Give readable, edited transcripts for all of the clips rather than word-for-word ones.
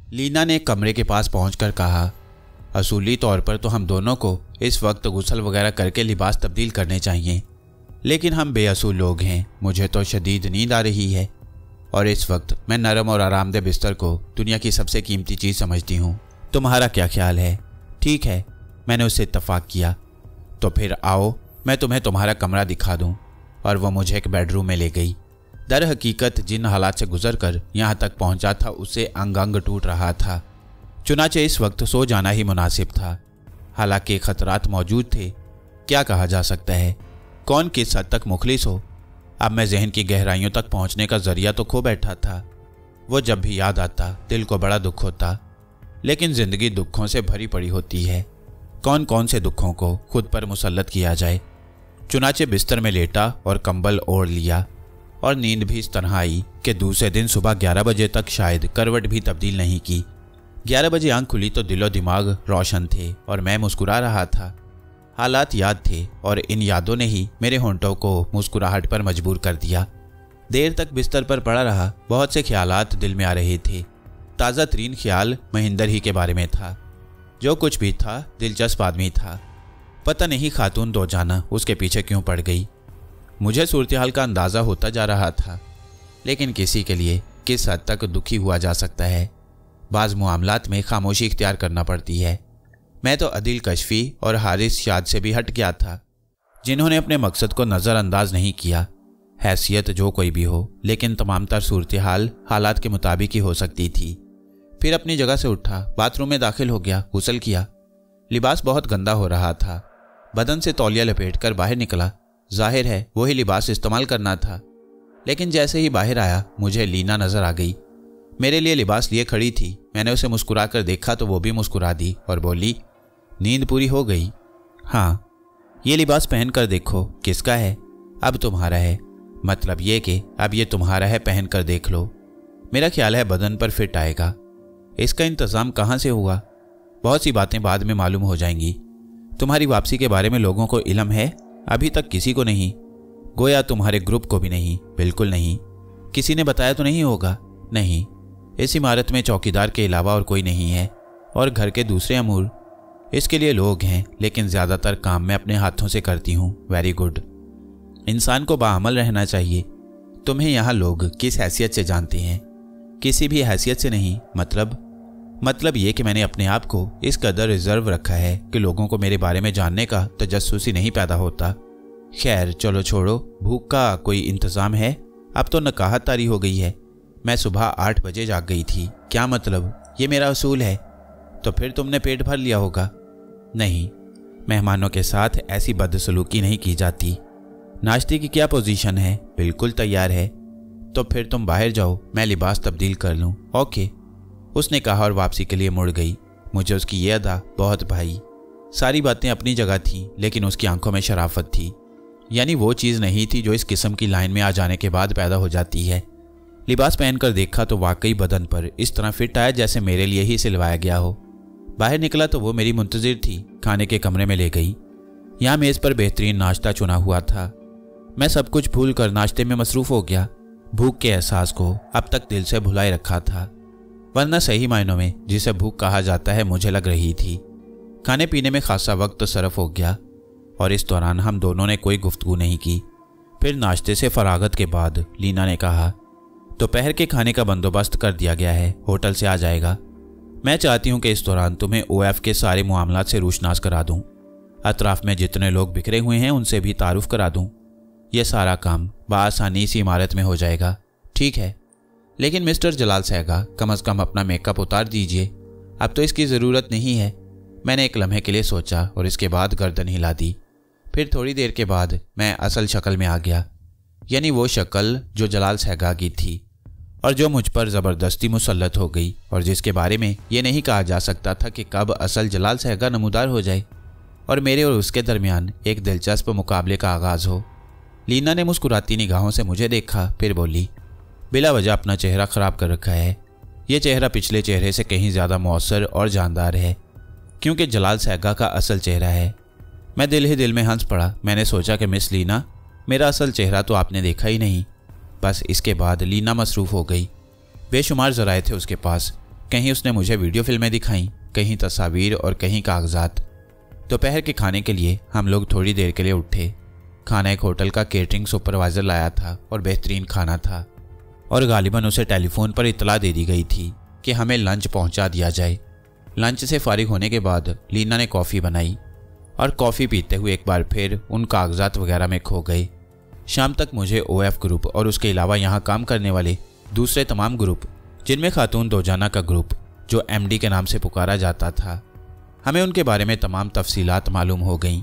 लीना ने कमरे के पास पहुंचकर कहा, असूली तौर पर तो हम दोनों को इस वक्त गुस्ल वगैरह करके लिबास तब्दील करने चाहिए, लेकिन हम बेअसूल लोग हैं। मुझे तो शदीद नींद आ रही है और इस वक्त मैं नरम और आरामदेह बिस्तर को दुनिया की सबसे कीमती चीज़ समझती हूँ। तुम्हारा क्या ख्याल है? ठीक है, मैंने उससे इत्तफाक किया। तो फिर आओ मैं तुम्हें तुम्हारा कमरा दिखा दूँ। और वह मुझे एक बेडरूम में ले गई। दर हकीकत जिन हालात से गुजर कर यहाँ तक पहुँचा था उससे अंग अंग टूट रहा था। चुनाचे इस वक्त सो जाना ही मुनासिब था। हालांकि खतरात मौजूद थे, क्या कहा जा सकता है, कौन किस हद तक मुखलिस हो। अब मैं जहन की गहराइयों तक पहुँचने का जरिया तो खो बैठा था। वो जब भी याद आता दिल को बड़ा दुख होता, लेकिन ज़िंदगी दुखों से भरी पड़ी होती है। कौन कौन से दुखों को खुद पर मुसल्लत किया जाए। चुनाचे बिस्तर में लेटा और कंबल ओढ़ लिया और नींद भी इस तरह आई कि दूसरे दिन सुबह 11 बजे तक शायद करवट भी तब्दील नहीं की। 11 बजे आंख खुली तो दिलो दिमाग रोशन थे और मैं मुस्कुरा रहा था। हालात याद थे और इन यादों ने ही मेरे होंठों को मुस्कुराहट पर मजबूर कर दिया। देर तक बिस्तर पर पड़ा रहा। बहुत से ख्यालात दिल में आ रहे थे। ताज़ा तरीन ख्याल महेंद्र ही के बारे में था। जो कुछ भी था दिलचस्प आदमी था। पता नहीं खातून दो जाना उसके पीछे क्यों पड़ गई। मुझे सूरत-ए-हाल का अंदाज़ा होता जा रहा था, लेकिन किसी के लिए किस हद तक दुखी हुआ जा सकता है। बाज़ मामलात में खामोशी इख्तियार करना पड़ती है। मैं तो अदिल कशफी और हारिस शाद से भी हट गया था, जिन्होंने अपने मकसद को नज़रअंदाज नहीं किया। हैसियत जो कोई भी हो, लेकिन तमामतर सूरत-ए-हाल हालात के मुताबिक ही हो सकती थी। फिर अपनी जगह से उठा, बाथरूम में दाखिल हो गया, गुस्ल किया। लिबास बहुत गंदा हो रहा था। बदन से तौलिया लपेटकर बाहर निकला। जाहिर है वही लिबास इस्तेमाल करना था, लेकिन जैसे ही बाहर आया मुझे लीना नजर आ गई। मेरे लिए लिबास लिए खड़ी थी। मैंने उसे मुस्कुरा कर देखा तो वो भी मुस्कुरा दी और बोली, नींद पूरी हो गई? हाँ। ये लिबास पहन कर देखो किसका है। अब तुम्हारा है। मतलब ये कि अब ये तुम्हारा है, पहन कर देख लो। मेरा ख्याल है बदन पर फिट आएगा। इसका इंतज़ाम कहाँ से हुआ? बहुत सी बातें बाद में मालूम हो जाएंगी। तुम्हारी वापसी के बारे में लोगों को इल्म है? अभी तक किसी को नहीं। गोया तुम्हारे ग्रुप को भी नहीं। बिल्कुल नहीं। किसी ने बताया तो नहीं होगा? नहीं। इस इमारत में चौकीदार के अलावा और कोई नहीं है, और घर के दूसरे अमूर। इसके लिए लोग हैं, लेकिन ज़्यादातर काम मैं अपने हाथों से करती हूँ। Very good. इंसान को बाअमल रहना चाहिए। तुम्हें यहाँ लोग किस हैसियत से जानते हैं? किसी भी हैसियत से नहीं। मतलब ये कि मैंने अपने आप को इस कदर रिजर्व रखा है कि लोगों को मेरे बारे में जानने का तजस्सुसी नहीं पैदा होता। खैर चलो छोड़ो। भूख का कोई इंतज़ाम है? अब तो नकाहत तारी हो गई है। मैं सुबह 8 बजे जाग गई थी। क्या मतलब? ये मेरा असूल है। तो फिर तुमने पेट भर लिया होगा। नहीं, मेहमानों के साथ ऐसी बदसलूकी नहीं की जाती। नाश्ते की क्या पोजीशन है? बिल्कुल तैयार है। तो फिर तुम बाहर जाओ, मैं लिबास तब्दील कर लूँ। ओके, उसने कहा और वापसी के लिए मुड़ गई। मुझे उसकी ये अदा बहुत भाई। सारी बातें अपनी जगह थीं, लेकिन उसकी आंखों में शराफत थी। यानी वो चीज़ नहीं थी जो इस किस्म की लाइन में आ जाने के बाद पैदा हो जाती है। लिबास पहनकर देखा तो वाकई बदन पर इस तरह फिट आया जैसे मेरे लिए ही सिलवाया गया हो। बाहर निकला तो वो मेरी मुंतजिर थी। खाने के कमरे में ले गई। यहाँ मेज़ पर बेहतरीन नाश्ता चुना हुआ था। मैं सब कुछ भूल कर नाश्ते में मसरूफ़ हो गया। भूख के एहसास को अब तक दिल से भुलाए रखा था, वरना सही मायनों में जिसे भूख कहा जाता है मुझे लग रही थी। खाने पीने में खासा वक्त सरफ हो गया और इस दौरान हम दोनों ने कोई गुफ्तगू नहीं की। फिर नाश्ते से फरागत के बाद लीना ने कहा, दोपहर के खाने का बंदोबस्त कर दिया गया है, होटल से आ जाएगा। मैं चाहती हूँ कि इस दौरान तुम्हें OF के सारे मामलात से रूशनास करा दूँ। अतराफ में जितने लोग बिखरे हुए हैं उनसे भी तारुफ करा दूँ। यह सारा काम बआसानी इसी इमारत में हो जाएगा। ठीक है, लेकिन मिस्टर जलाल सहगा कम अज़ कम अपना मेकअप उतार दीजिए। अब तो इसकी ज़रूरत नहीं है। मैंने एक लम्हे के लिए सोचा और इसके बाद गर्दन हिला दी। फिर थोड़ी देर के बाद मैं असल शक्ल में आ गया, यानी वो शक्ल जो जलाल सहगा की थी और जो मुझ पर ज़बरदस्ती मुसल्लत हो गई, और जिसके बारे में ये नहीं कहा जा सकता था कि कब असल जलाल सहगा नमूदार हो जाए और मेरे और उसके दरमियान एक दिलचस्प मुकाबले का आगाज़ हो। लीना ने मुस्कुराती निगाहों से मुझे देखा, फिर बोली, बिला वजह अपना चेहरा ख़राब कर रखा है। ये चेहरा पिछले चेहरे से कहीं ज़्यादा मौसर और जानदार है, क्योंकि जलाल सहगा का असल चेहरा है। मैं दिल ही दिल में हंस पड़ा। मैंने सोचा कि मिस लीना, मेरा असल चेहरा तो आपने देखा ही नहीं। बस इसके बाद लीना मसरूफ़ हो गई। बेशुमार ज़राए थे उसके पास, कहीं उसने मुझे वीडियो फिल्में दिखाईं, कहीं तस्वीर और कहीं कागजात। दोपहर के खाने के लिए हम लोग थोड़ी देर के लिए उठे। खाना एक होटल का केटरिंग सुपरवाइजर लाया था और बेहतरीन खाना था, और गालिबन उसे टेलीफोन पर इतला दे दी गई थी कि हमें लंच पहुंचा दिया जाए। लंच से फारिग होने के बाद लीना ने कॉफ़ी बनाई और कॉफ़ी पीते हुए एक बार फिर उन कागजात वगैरह में खो गए। शाम तक मुझे OF ग्रुप और उसके अलावा यहाँ काम करने वाले दूसरे तमाम ग्रुप, जिनमें खातून दोजाना का ग्रुप जो MD के नाम से पुकारा जाता था, हमें उनके बारे में तमाम तफसीलात मालूम हो गईं।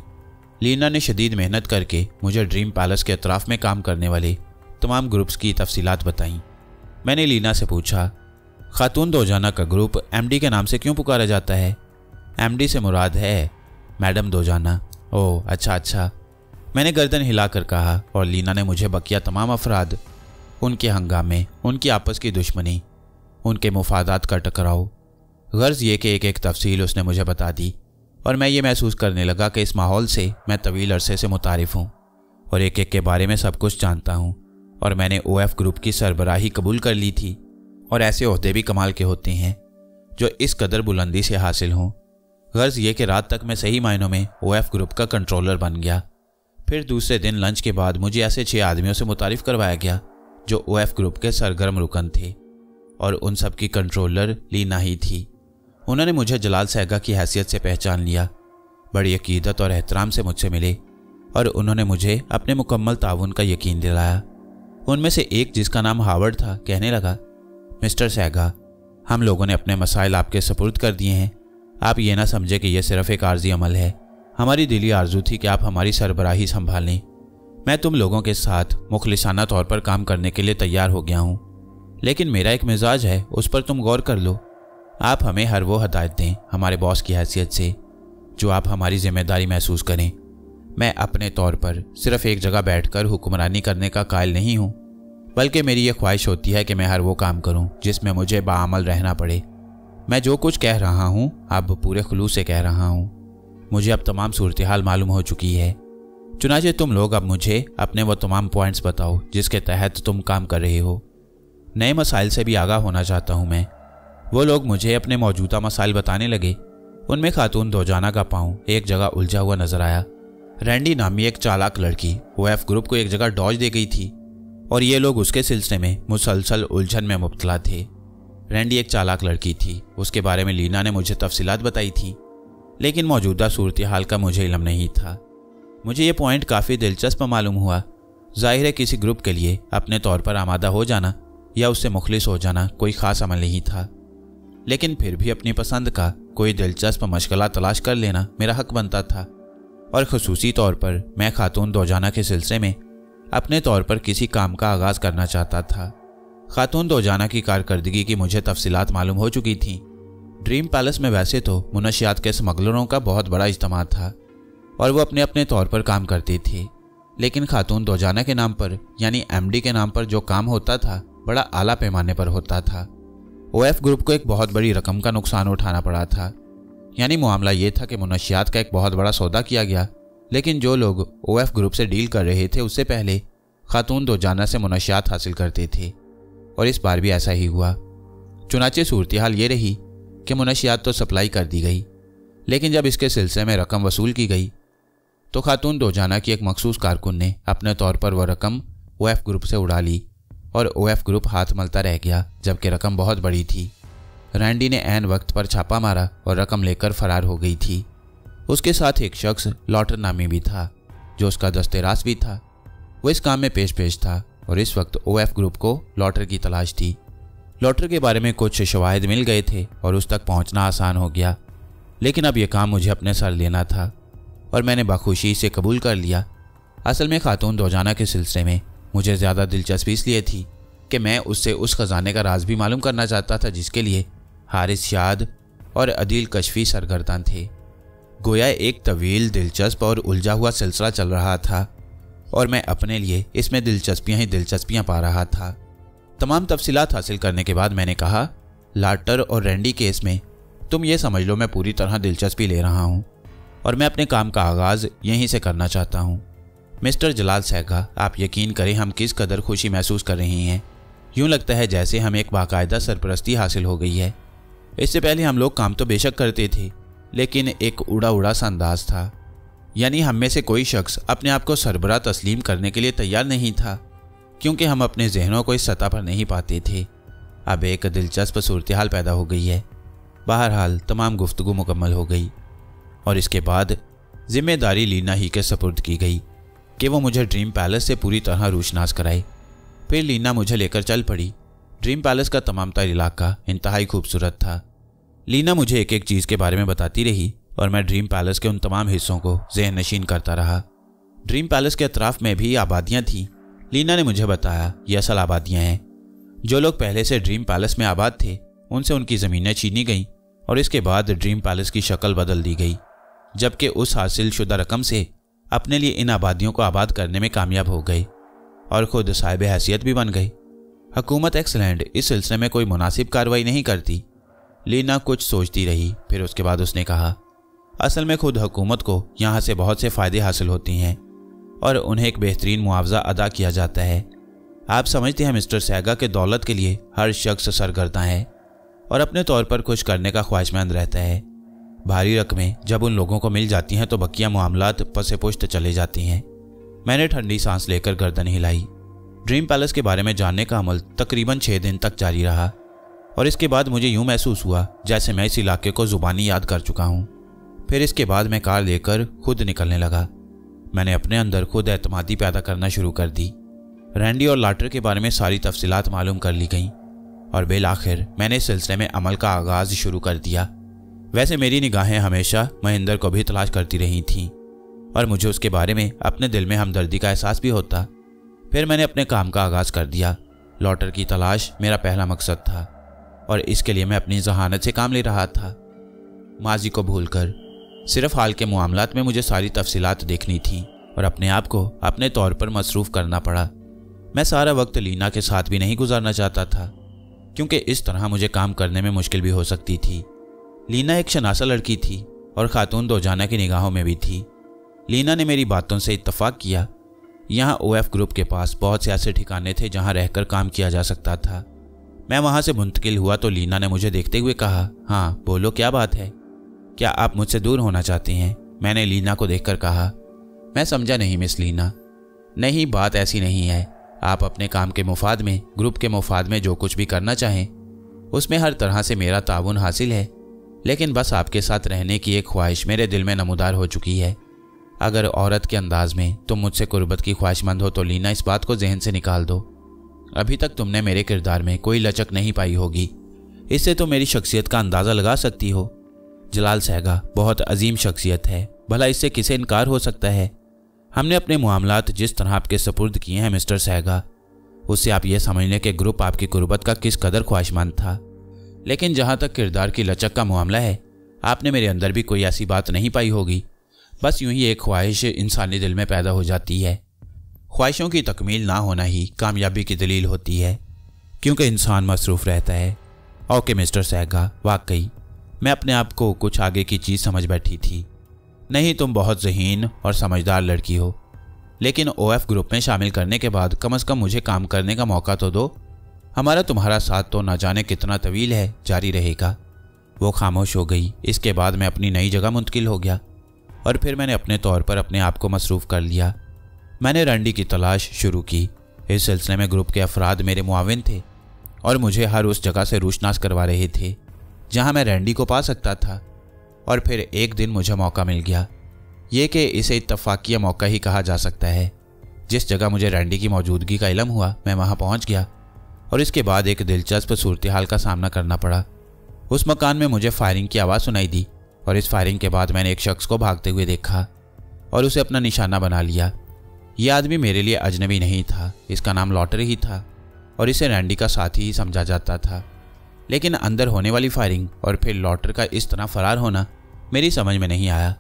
लीना ने शदीद मेहनत करके मुझे ड्रीम पैलेस के अतराफ़ में काम करने वाले तमाम ग्रुप्स की तफसीलात बताईं। मैंने लीना से पूछा, खातून दोजाना का ग्रुप MD के नाम से क्यों पुकारा जाता है? MD से मुराद है मैडम दोजाना। ओह अच्छा। मैंने गर्दन हिलाकर कहा, और लीना ने मुझे बकिया तमाम अफराद, उनके हंगामे, उनकी आपस की दुश्मनी, उनके मुफादात का टकराव, गर्ज ये कि एक तफसील उसने मुझे बता दी, और मैं ये महसूस करने लगा कि इस माहौल से मैं तवील अरसे से मुतारिफ हूँ और एक के बारे में सब कुछ जानता हूँ। और मैंने OF ग्रुप की सरबराही कबूल कर ली थी, और ऐसे ओहदे भी कमाल के होते हैं जो इस कदर बुलंदी से हासिल हों। गर्ज ये कि रात तक मैं सही मायनों में OF ग्रुप का कंट्रोलर बन गया। फिर दूसरे दिन लंच के बाद मुझे ऐसे 6 आदमियों से मुतारिफ करवाया गया जो OF ग्रुप के सरगर्म रुकन थे, और उन सब की कंट्रोलर लीना ही थी। उन्होंने मुझे जलाल सहगा की हैसियत से पहचान लिया, बड़ी अकीदत और एहतराम से मुझसे मिले, और उन्होंने मुझे अपने मुकम्मल ताउन का यकीन दिलाया। उनमें से एक, जिसका नाम हावर्ड था, कहने लगा, मिस्टर सहगा, हम लोगों ने अपने मसाइल आपके सपुर्द कर दिए हैं। आप ये ना समझे कि यह सिर्फ एक आर्जी अमल है। हमारी दिली आरजू थी कि आप हमारी सरबराही संभाल लें। मैं तुम लोगों के साथ मुखलिसाना तौर पर काम करने के लिए तैयार हो गया हूँ, लेकिन मेरा एक मिजाज है, उस पर तुम गौर कर लो। आप हमें हर वो हदायत दें हमारे बॉस की हैसियत से जो आप हमारी जिम्मेदारी महसूस करें। मैं अपने तौर पर सिर्फ एक जगह बैठकर हुक्मरानी करने का कायल नहीं हूँ, बल्कि मेरी ये ख्वाहिश होती है कि मैं हर वो काम करूँ जिसमें मुझे बाअमल रहना पड़े। मैं जो कुछ कह रहा हूँ अब पूरे खुलूस से कह रहा हूँ। मुझे अब तमाम सूरत हाल मालूम हो चुकी है। चुनाचे तुम लोग अब मुझे अपने वो तमाम पॉइंट्स बताओ जिसके तहत तुम काम कर रहे हो। नए मसाइल से भी आगाह होना चाहता हूँ मैं। वो लोग मुझे अपने मौजूदा मसाइल बताने लगे। उनमें खातून दोजाना का पाँव एक जगह उलझा हुआ नजर आया। रैंडी नामी एक चालाक लड़की OF ग्रुप को एक जगह डॉज दे गई थी, और ये लोग उसके सिलसिले में मुसलसल उलझन में मुब्तला थे। रैंडी एक चालाक लड़की थी, उसके बारे में लीना ने मुझे तफसीलात बताई थी, लेकिन मौजूदा सूरत हाल का मुझे इल्म नहीं था। मुझे ये पॉइंट काफ़ी दिलचस्प मालूम हुआ। जाहिर है किसी ग्रुप के लिए अपने तौर पर आमादा हो जाना या उससे मुखलिस हो जाना कोई ख़ास अमल नहीं था, लेकिन फिर भी अपनी पसंद का कोई दिलचस्प मशगला तलाश कर लेना मेरा हक बनता था, और ख़ुसूसी तौर पर मैं खातून दोजाना के सिलसिले में अपने तौर पर किसी काम का आगाज़ करना चाहता था। खातून दोजाना की कारकर्दगी की मुझे तफसीलात मालूम हो चुकी थी। ड्रीम पैलेस में वैसे तो मुनशियात के स्मगलरों का बहुत बड़ा इज्तिमा था और वो अपने अपने तौर पर काम करते थे, लेकिन खातून दोजाना के नाम पर यानी MD के नाम पर जो काम होता था बड़ा आला पैमाने पर होता था। OF ग्रुप को एक बहुत बड़ी रकम का नुकसान उठाना पड़ा था। यानी मामला ये था कि मुनशियात का एक बहुत बड़ा सौदा किया गया, लेकिन जो लोग OF ग्रुप से डील कर रहे थे उससे पहले खातून दोजाना से मुनशियात हासिल करते थे, और इस बार भी ऐसा ही हुआ। चुनाचे सूरत हाल ये रही कि मुनशियात तो सप्लाई कर दी गई, लेकिन जब इसके सिलसिले में रकम वसूल की गई तो खातून दोजाना की एक मखसूस कारकुन ने अपने तौर पर वह रकम OF ग्रुप से उड़ा ली, और OF ग्रुप हाथ मलता रह गया, जबकि रकम बहुत बड़ी थी। रैंडी ने ऐन वक्त पर छापा मारा और रकम लेकर फरार हो गई थी। उसके साथ एक शख्स लॉटर नामी भी था जो उसका दस्तेरास भी था। वो इस काम में पेश था और इस वक्त OF ग्रुप को लॉटर की तलाश थी। लॉटर के बारे में कुछ शवाहिद मिल गए थे और उस तक पहुंचना आसान हो गया, लेकिन अब यह काम मुझे अपने सर लेना था और मैंने बखुशी से कबूल कर लिया। असल में खातून दोजाना के सिलसिले में मुझे ज़्यादा दिलचस्पी इसलिए थी कि मैं उससे उस खजाने का राज भी मालूम करना चाहता था जिसके लिए हारिस शाद और अदील कशफी सरगर्दान थे। गोया एक तवील, दिलचस्प और उलझा हुआ सिलसिला चल रहा था और मैं अपने लिए इसमें दिलचस्पियाँ ही दिलचस्पियाँ पा रहा था। तमाम तफसीलात हासिल करने के बाद मैंने कहा, लाटर और रैंडी केस में तुम ये समझ लो मैं पूरी तरह दिलचस्पी ले रहा हूँ और मैं अपने काम का आगाज़ यहीं से करना चाहता हूँ। मिस्टर जलाल सहगा, आप यकीन करें हम किस कदर खुशी महसूस कर रहे हैं। यूँ लगता है जैसे हमें एक बाकायदा सरपरस्ती हासिल हो गई है। इससे पहले हम लोग काम तो बेशक करते थे, लेकिन एक उड़ा उड़ा सा अंदाज था। यानी हम में से कोई शख्स अपने आप को सरबराह तस्लीम करने के लिए तैयार नहीं था, क्योंकि हम अपने जहनों को इस सतह पर नहीं पाते थे। अब एक दिलचस्प सूरत-ए-हाल पैदा हो गई है। बहरहाल तमाम गुफ्तगू मुकम्मल हो गई और इसके बाद जिम्मेदारी लीना ही के सपुर्द की गई कि वो मुझे ड्रीम पैलेस से पूरी तरह रूशनास कराए। फिर लीना मुझे लेकर चल पड़ी। ड्रीम पैलेस का तमाम तर इलाका इंतहाई खूबसूरत था। लीना मुझे एक एक चीज़ के बारे में बताती रही और मैं ड्रीम पैलेस के उन तमाम हिस्सों को ज़हन नशीन करता रहा। ड्रीम पैलेस के अतराफ में भी आबादियाँ थीं। लीना ने मुझे बताया ये असल आबादियाँ हैं। जो लोग पहले से ड्रीम पैलेस में आबाद थे उनसे उनकी ज़मीनें छीनी गईं और इसके बाद ड्रीम पैलेस की शक्ल बदल दी गई, जबकि उस हासिल शुदा रकम से अपने लिए इन आबादियों को आबाद करने में कामयाब हो गए और ख़ुद साहिब हैसियत भी बन गए। हुकूमत एक्सलैंड इस सिलसिले में कोई मुनासिब कार्रवाई नहीं करती। लीना कुछ सोचती रही, फिर उसके बाद उसने कहा, असल में खुद हुकूमत को यहाँ से बहुत से फ़ायदे हासिल होती हैं और उन्हें एक बेहतरीन मुआवजा अदा किया जाता है। आप समझते हैं मिस्टर सैगा के दौलत के लिए हर शख्स सरगर्दा है और अपने तौर पर कुछ करने का ख्वाहिशमंद रहता है। भारी रकमें जब उन लोगों को मिल जाती हैं तो बकिया मामलात पसे पुश्त चले जाती हैं। मैंने ठंडी सांस लेकर गर्दन हिलाई। ड्रीम पैलेस के बारे में जानने का अमल तकरीबन 6 दिन तक जारी रहा और इसके बाद मुझे यूं महसूस हुआ जैसे मैं इस इलाके को ज़ुबानी याद कर चुका हूं। फिर इसके बाद मैं कार लेकर खुद निकलने लगा। मैंने अपने अंदर खुद एतमादी पैदा करना शुरू कर दी। रैंडी और लाटर के बारे में सारी तफसीलात मालूम कर ली गईं और बिल आखिर मैंने इस सिलसिले में अमल का आगाज़ शुरू कर दिया। वैसे मेरी निगाहें हमेशा महेंद्र को भी तलाश करती रही थीं और मुझे उसके बारे में अपने दिल में हमदर्दी का एहसास भी होता। फिर मैंने अपने काम का आगाज़ कर दिया। लॉटर की तलाश मेरा पहला मकसद था और इसके लिए मैं अपनी जहानत से काम ले रहा था। माजी को भूलकर सिर्फ हाल के मामलात में मुझे सारी तफसीलात देखनी थी और अपने आप को अपने तौर पर मसरूफ़ करना पड़ा। मैं सारा वक्त लीना के साथ भी नहीं गुजारना चाहता था, क्योंकि इस तरह मुझे काम करने में मुश्किल भी हो सकती थी। लीना एक शनासा लड़की थी और खातून दोजाना की निगाहों में भी थी। लीना ने मेरी बातों से इत्तफाक किया। यहाँ ओएफ ग्रुप के पास बहुत से ऐसे ठिकाने थे जहाँ रहकर काम किया जा सकता था। मैं वहाँ से मुंतकिल हुआ तो लीना ने मुझे देखते हुए कहा, हाँ बोलो, क्या बात है? क्या आप मुझसे दूर होना चाहती हैं? मैंने लीना को देखकर कहा। मैं समझा नहीं मिस लीना। नहीं, बात ऐसी नहीं है। आप अपने काम के मुफाद में, ग्रुप के मुफाद में जो कुछ भी करना चाहें उसमें हर तरह से मेरा ताउन हासिल है, लेकिन बस आपके साथ रहने की एक ख्वाहिश मेरे दिल में नमूदार हो चुकी है। अगर औरत के अंदाज में तुम मुझसे कुर्बत की ख्वाहिशमंद हो तो लीना इस बात को जहन से निकाल दो। अभी तक तुमने मेरे किरदार में कोई लचक नहीं पाई होगी, इससे तो मेरी शख्सियत का अंदाज़ा लगा सकती हो। जलाल सैगा बहुत अजीम शख्सियत है, भला इससे किसे इनकार हो सकता है? हमने अपने मामलात जिस तरह आपके सपुर्द किए हैं मिस्टर सैगा, उससे आप ये समझ लें कि ग्रुप आपकी कुर्बत का किस कदर ख्वाहिशमंद था। लेकिन जहाँ तक किरदार की लचक का मामला है, आपने मेरे अंदर भी कोई ऐसी बात नहीं पाई होगी। बस यूं ही एक ख्वाहिश इंसानी दिल में पैदा हो जाती है। ख्वाहिशों की तकमील ना होना ही कामयाबी की दलील होती है, क्योंकि इंसान मसरूफ़ रहता है। ओके मिस्टर सैगा, वाकई मैं अपने आप को कुछ आगे की चीज़ समझ बैठी थी। नहीं, तुम बहुत ज़हीन और समझदार लड़की हो, लेकिन ओएफ ग्रुप में शामिल करने के बाद कम से कम मुझे काम करने का मौका तो दो। हमारा तुम्हारा साथ तो न जाने कितना तवील है जारी रहेगा। वो खामोश हो गई। इसके बाद मैं अपनी नई जगह मुंतकिल हो गया और फिर मैंने अपने तौर पर अपने आप को मसरूफ़ कर लिया। मैंने रैंडी की तलाश शुरू की। इस सिलसिले में ग्रुप के अफराद मेरे मुआविन थे और मुझे हर उस जगह से रूशनास करवा रहे थे जहां मैं रैंडी को पा सकता था। और फिर एक दिन मुझे मौका मिल गया, ये कि इसे इत्तफाकिया मौका ही कहा जा सकता है। जिस जगह मुझे रैंडी की मौजूदगी का इल्म हुआ, मैं वहां पहुंच गया और इसके बाद एक दिलचस्प सूरत-ए-हाल का सामना करना पड़ा। उस मकान में मुझे फायरिंग की आवाज़ सुनाई दी और इस फायरिंग के बाद मैंने एक शख्स को भागते हुए देखा और उसे अपना निशाना बना लिया। यह आदमी मेरे लिए अजनबी नहीं था, इसका नाम लॉटर ही था और इसे रैंडी का साथी ही समझा जाता था। लेकिन अंदर होने वाली फायरिंग और फिर लॉटर का इस तरह फरार होना मेरी समझ में नहीं आया।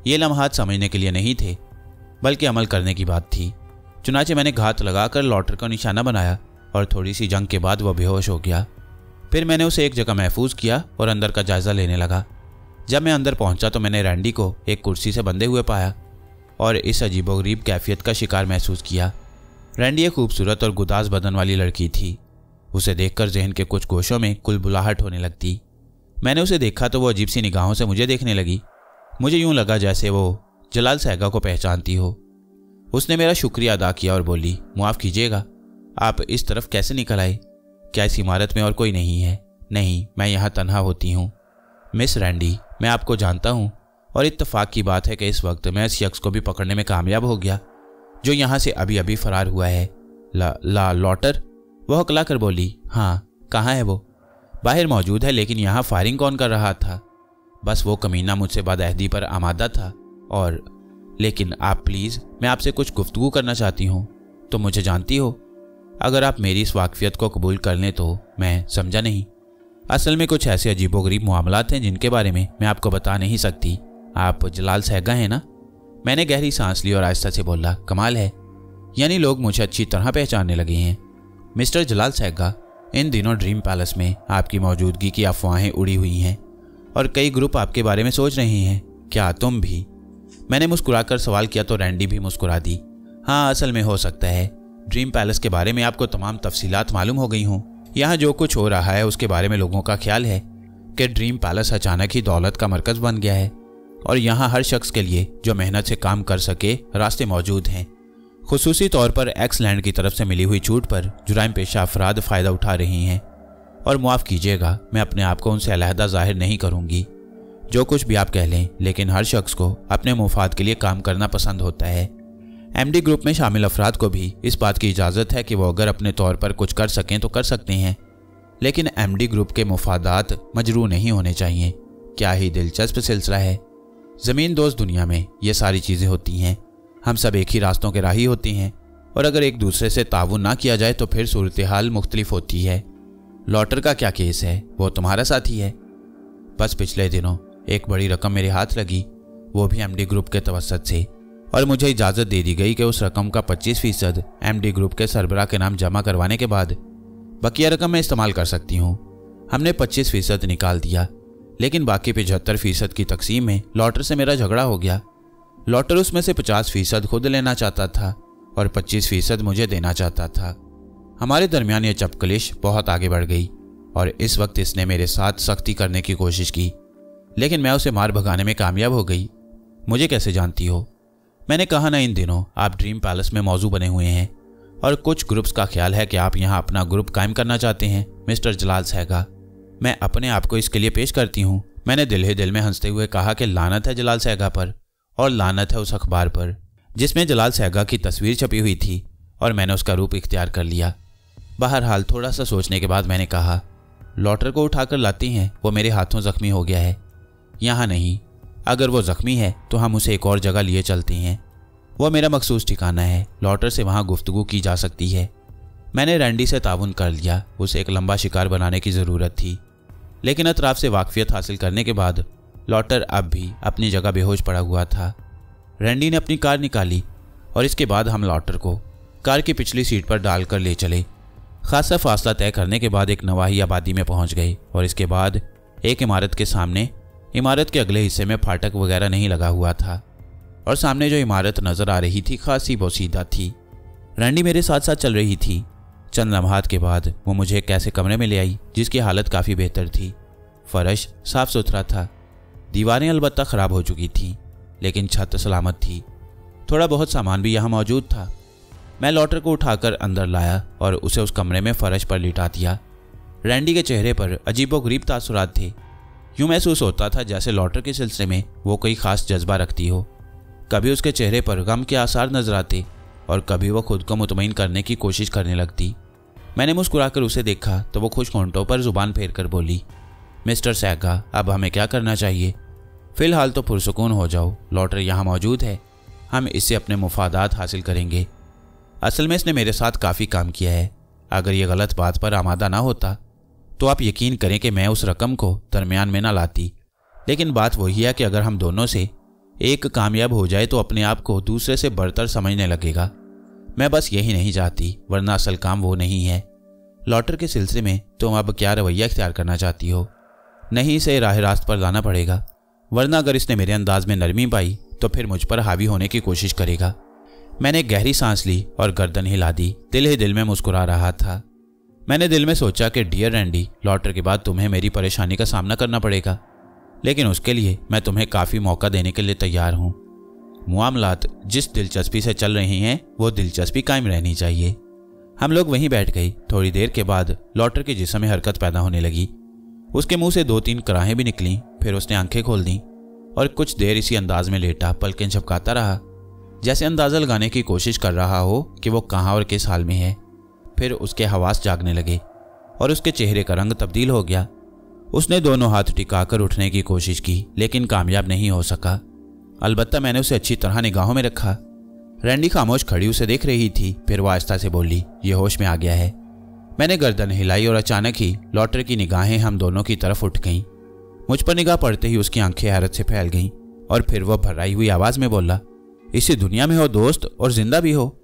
ये लम्हात समझने के लिए नहीं थे, बल्कि अमल करने की बात थी। चुनाचे मैंने घात लगाकर लॉटर का निशाना बनाया और थोड़ी सी जंग के बाद वह बेहोश हो गया। फिर मैंने उसे एक जगह महफूज किया और अंदर का जायज़ा लेने लगा। जब मैं अंदर पहुंचा तो मैंने रैंडी को एक कुर्सी से बंधे हुए पाया और इस अजीबोगरीब कैफियत का शिकार महसूस किया। रैंडी एक खूबसूरत और गुदाज बदन वाली लड़की थी। उसे देखकर जहन के कुछ गोशों में कुलबुलाहट होने लगती। मैंने उसे देखा तो वो अजीब सी निगाहों से मुझे देखने लगी। मुझे यूं लगा जैसे वो जलाल सहगा को पहचानती हो। उसने मेरा शुक्रिया अदा किया और बोली, माफ़ कीजिएगा, आप इस तरफ कैसे निकल आए? क्या इस इमारत में और कोई नहीं है? नहीं, मैं यहाँ तन्हा होती हूँ। मिस रैंडी, मैं आपको जानता हूँ और इत्तेफाक की बात है कि इस वक्त मैं इस शख्स को भी पकड़ने में कामयाब हो गया जो यहाँ से अभी अभी फरार हुआ है। लॉटर? वह हकला कर बोली, हाँ, कहाँ है वो? बाहर मौजूद है, लेकिन यहाँ फायरिंग कौन कर रहा था? बस वो कमीना मुझसे बदअहदी पर आमादा था। और लेकिन आप प्लीज़, मैं आपसे कुछ गुफ्तगू करना चाहती हूँ। तो मुझे जानती हो? अगर आप मेरी इस वाकफियत को कबूल कर लें तो मैं समझा नहीं। असल में कुछ ऐसे अजीबोगरीब मामलात हैं जिनके बारे में मैं आपको बता नहीं सकती। आप जलाल सहगा हैं ना? मैंने गहरी सांस ली और आहिस्ता से बोला, कमाल है, यानी लोग मुझे अच्छी तरह पहचानने लगे हैं। मिस्टर जलाल सहगा, इन दिनों ड्रीम पैलेस में आपकी मौजूदगी की अफवाहें उड़ी हुई हैं और कई ग्रुप आपके बारे में सोच रहे हैं। क्या तुम भी? मैंने मुस्कुराकर सवाल किया तो रैंडी भी मुस्कुरा दी। हाँ, असल में हो सकता है ड्रीम पैलेस के बारे में आपको तमाम तफसीलात मालूम हो गई हों। यहाँ जो कुछ हो रहा है उसके बारे में लोगों का ख्याल है कि ड्रीम पैलेस अचानक ही दौलत का मरकज़ बन गया है और यहाँ हर शख्स के लिए जो मेहनत से काम कर सके रास्ते मौजूद हैं। खुसूसी तौर पर एक्स लैंड की तरफ से मिली हुई छूट पर जुराइम पेशा अफराद फ़ायदा उठा रही हैं। और माफ़ कीजिएगा, मैं अपने आप को उनसे अलहदा ज़ाहिर नहीं करूँगी। जो कुछ भी आप कह लें, लेकिन हर शख्स को अपने मुफाद के लिए काम करना पसंद होता है। एमडी ग्रुप में शामिल अफराद को भी इस बात की इजाज़त है कि वो अगर अपने तौर पर कुछ कर सकें तो कर सकते हैं, लेकिन एमडी ग्रुप के मुफादात मजरू नहीं होने चाहिए। क्या ही दिलचस्प सिलसिला है। ज़मीन दोस्त दुनिया में ये सारी चीज़ें होती हैं। हम सब एक ही रास्तों के राही होते हैं और अगर एक दूसरे से ताउन ना किया जाए तो फिर सूरत हाल मुख्तलिफ होती है। लॉटर का क्या केस है? वो तुम्हारा साथी है? बस पिछले दिनों एक बड़ी रकम मेरे हाथ लगी, वो भी एमडी ग्रुप के तवस्सुत से, और मुझे इजाज़त दे दी गई कि उस रकम का 25% एमडी ग्रुप के सरबराह के नाम जमा करवाने के बाद बकिया रकम मैं इस्तेमाल कर सकती हूँ। हमने 25% निकाल दिया, लेकिन बाकी 75% की तकसीम में लॉटर से मेरा झगड़ा हो गया। लॉटर उसमें से 50% खुद लेना चाहता था और 25% मुझे देना चाहता था। हमारे दरमियान ये चपकलिश बहुत आगे बढ़ गई और इस वक्त इसने मेरे साथ सख्ती करने की कोशिश की, लेकिन मैं उसे मार भगाने में कामयाब हो गई। मुझे कैसे जानती हो? मैंने कहा ना, इन दिनों आप ड्रीम पैलेस में मौजू बने हुए हैं और कुछ ग्रुप्स का ख्याल है कि आप यहाँ अपना ग्रुप कायम करना चाहते हैं। मिस्टर जलाल सहगा, मैं अपने आप को इसके लिए पेश करती हूँ। मैंने दिल ही दिल में हंसते हुए कहा कि लानत है जलाल सहगा पर, और लानत है उस अखबार पर जिसमें जलाल सहगा की तस्वीर छपी हुई थी और मैंने उसका रूप इख्तियार कर लिया। बहरहाल थोड़ा सा सोचने के बाद मैंने कहा, लॉटर को उठाकर लाती हैं, वो मेरे हाथों ज़ख्मी हो गया है। यहाँ नहीं, अगर वो ज़ख्मी है तो हम उसे एक और जगह लिए चलते हैं। वो मेरा मखसूस ठिकाना है, लॉटर से वहाँ गुफ्तगू की जा सकती है। मैंने रैंडी से ताउन कर लिया। उसे एक लंबा शिकार बनाने की ज़रूरत थी, लेकिन अतराफ से वाकफियत हासिल करने के बाद लॉटर अब भी अपनी जगह बेहोश पड़ा हुआ था। रैंडी ने अपनी कार निकाली और इसके बाद हम लॉटर को कार की पिछली सीट पर डालकर ले चले। खासा फासला तय करने के बाद एक नवाही आबादी में पहुंच गए और इसके बाद एक इमारत के सामने, इमारत के अगले हिस्से में फाटक वगैरह नहीं लगा हुआ था और सामने जो इमारत नज़र आ रही थी खासी बोसीदा थी। रैंडी मेरे साथ साथ चल रही थी। चंद लम्हात के बाद वो मुझे एक ऐसे कमरे में ले आई जिसकी हालत काफ़ी बेहतर थी। फर्श साफ़ सुथरा था, दीवारें अलबत्ता ख़राब हो चुकी थीं, लेकिन छत सलामत थी। थोड़ा बहुत सामान भी यहाँ मौजूद था। मैं लॉटर को उठाकर अंदर लाया और उसे उस कमरे में फ़र्श पर लिटा दिया। रैंडी के चेहरे पर अजीबोगरीब तासुरात थे। यूँ महसूस होता था जैसे लॉटर के सिलसिले में वो कोई ख़ास जज्बा रखती हो। कभी उसके चेहरे पर गम के आसार नजर आते और कभी वो खुद को मुतमईन करने की कोशिश करने लगती। मैंने मुस्कुराकर उसे देखा तो वो खुश होंठों पर ज़ुबान फेर कर बोली, मिस्टर सहगा, अब हमें क्या करना चाहिए? फ़िलहाल तो पुरसुकून हो जाओ, लॉटर यहाँ मौजूद है, हम इससे अपने मुफादात हासिल करेंगे। असल में इसने मेरे साथ काफ़ी काम किया है। अगर ये गलत बात पर आमादा ना होता तो आप यकीन करें कि मैं उस रकम को दरमियान में ना लाती। लेकिन बात वही है कि अगर हम दोनों से एक कामयाब हो जाए तो अपने आप को दूसरे से बढ़तर समझने लगेगा। मैं बस यही नहीं चाहती, वरना असल काम वो नहीं है। लॉटर के सिलसिले में तुम अब क्या रवैया इख्तियार करना चाहती हो? नहीं, इसे राह रास्त पर लाना पड़ेगा, वरना अगर इसने मेरे अंदाज में नरमी पाई तो फिर मुझ पर हावी होने की कोशिश करेगा। मैंने गहरी सांस ली और गर्दन हिला दी, दिल ही दिल में मुस्कुरा रहा था। मैंने दिल में सोचा कि डियर रैंडी, लॉटर के बाद तुम्हें मेरी परेशानी का सामना करना पड़ेगा, लेकिन उसके लिए मैं तुम्हें काफ़ी मौका देने के लिए तैयार हूँ। मामलात जिस दिलचस्पी से चल रही हैं वो दिलचस्पी कायम रहनी चाहिए। हम लोग वहीं बैठ गए। थोड़ी देर के बाद लॉटर के जिस्म में हरकत पैदा होने लगी। उसके मुंह से 2-3 कराहें भी निकलीं। फिर उसने आंखें खोल दी और कुछ देर इसी अंदाज में लेटा पलकें झपकाता रहा, जैसे अंदाज़ा लगाने की कोशिश कर रहा हो कि वो कहाँ और किस हाल में है। फिर उसके हवास जागने लगे और उसके चेहरे का रंग तब्दील हो गया। उसने दोनों हाथ टिकाकर उठने की कोशिश की, लेकिन कामयाब नहीं हो सका। अलबत्ता मैंने उसे अच्छी तरह निगाहों में रखा। रैंडी खामोश खड़ी उसे देख रही थी। फिर वो आहिस्ता से बोली, ये होश में आ गया है। मैंने गर्दन हिलाई और अचानक ही लॉटर की निगाहें हम दोनों की तरफ उठ गईं। मुझ पर निगाह पड़ते ही उसकी आंखें हैरत से फैल गईं और फिर वह भर्राई हुई आवाज़ में बोला, इसी दुनिया में हो दोस्त, और जिंदा भी हो।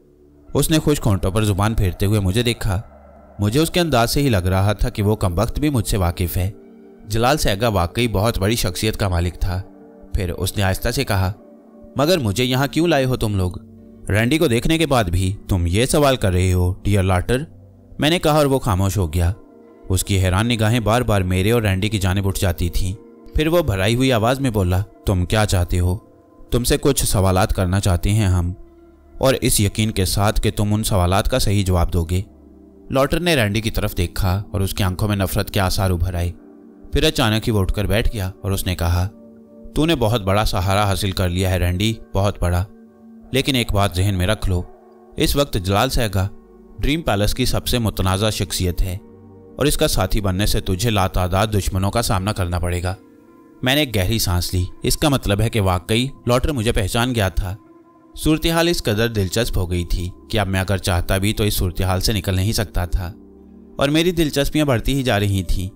उसने खुश होंठों पर जुबान फेरते हुए मुझे देखा। मुझे उसके अंदाज से ही लग रहा था कि वो कमबख्त भी मुझसे वाकिफ है। जलाल सहगा वाकई बहुत बड़ी शख्सियत का मालिक था। फिर उसने आहिस्ता से कहा, मगर मुझे यहाँ क्यों लाए हो तुम लोग? रैंडी को देखने के बाद भी तुम ये सवाल कर रहे हो डियर लॉटर? मैंने कहा और वो खामोश हो गया। उसकी हैरान निगाहें बार बार मेरे और रैंडी की जानिब उठ जाती थीं। फिर वो भराई हुई आवाज़ में बोला, तुम क्या चाहते हो? तुमसे कुछ सवालात करना चाहते हैं हम, और इस यकीन के साथ कि तुम उन सवालात का सही जवाब दोगे। लॉटर ने रैंडी की तरफ देखा और उसकी आंखों में नफरत के आसार उभर आए। फिर अचानक ही वो उठकर बैठ गया और उसने कहा, तूने बहुत बड़ा सहारा हासिल कर लिया है रैंडी, बहुत बड़ा। लेकिन एक बात जहन में रख लो, इस वक्त जलाल सहगा ड्रीम पैलेस की सबसे मुतनाज़ा शख्सियत है और इसका साथी बनने से तुझे लातादाद दुश्मनों का सामना करना पड़ेगा। मैंने एक गहरी सांस ली। इसका मतलब है कि वाकई लॉटर मुझे पहचान गया था। सूरत हाल इस कदर दिलचस्प हो गई थी कि अब मैं अगर चाहता भी तो इस सूरत हाल से निकल नहीं सकता था, और मेरी दिलचस्पियां बढ़ती ही जा रही थीं।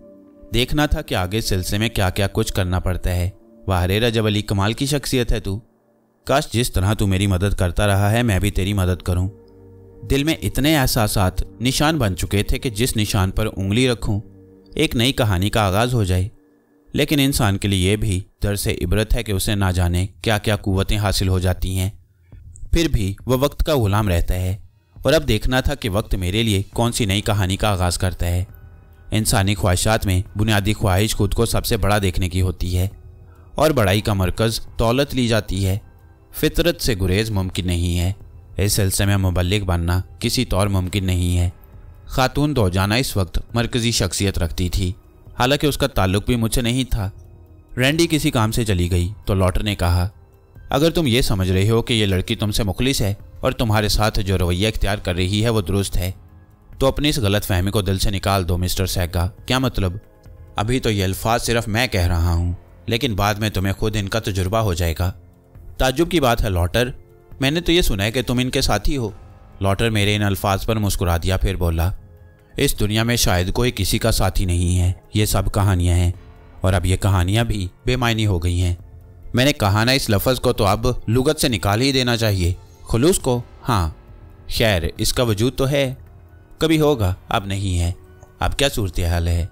देखना था कि आगे सिलसिले में क्या क्या कुछ करना पड़ता है। वाह रे रजब अली, कमाल की शख्सियत है तू। काश जिस तरह तू मेरी मदद करता रहा है मैं भी तेरी मदद करूं। दिल में इतने एहसासात निशान बन चुके थे कि जिस निशान पर उंगली रखूं एक नई कहानी का आगाज़ हो जाए। लेकिन इंसान के लिए यह भी दर्स इबरत है कि उसे ना जाने क्या क्या कुव्वतें हासिल हो जाती हैं, फिर भी वह वक्त का गुलाम रहता है। और अब देखना था कि वक्त मेरे लिए कौन सी नई कहानी का आगाज़ करता है। इंसानी ख्वाहिशात में बुनियादी ख्वाहिश खुद को सबसे बड़ा देखने की होती है और बड़ाई का मरकज़ दौलत ली जाती है। फितरत से गुरेज मुमकिन नहीं है। इस सिलसिले में मुबल्लिग बनना किसी तौर मुमकिन नहीं है। खातून दौजाना इस वक्त मरकज़ी शख्सियत रखती थी, हालांकि उसका ताल्लुक भी मुझसे नहीं था। रैंडी किसी काम से चली गई तो लॉटर ने कहा, अगर तुम ये समझ रहे हो कि ये लड़की तुमसे मुखलिस है और तुम्हारे साथ जो रवैया इख्तियार कर रही है वो दुरुस्त है, तो अपनी इस गलत फहमी को दिल से निकाल दो मिस्टर सहगा। क्या मतलब? अभी तो ये अल्फाज सिर्फ मैं कह रहा हूँ, लेकिन बाद में तुम्हें खुद इनका तजुर्बा हो जाएगा। ताज्जुब की बात है लॉटर, मैंने तो ये सुना है कि तुम इनके साथी हो। लॉटर मेरे इन अल्फाज पर मुस्कुरा दिया, फिर बोला, इस दुनिया में शायद कोई किसी का साथी नहीं है। ये सब कहानियाँ हैं और अब ये कहानियाँ भी बेमायनी हो गई हैं। मैंने कहा ना, इस लफ्ज़ को तो अब लुगत से निकाल ही देना चाहिए। खुलूस को? हाँ, खैर इसका वजूद तो है, कभी होगा, अब नहीं है। अब क्या सूरत हाल है?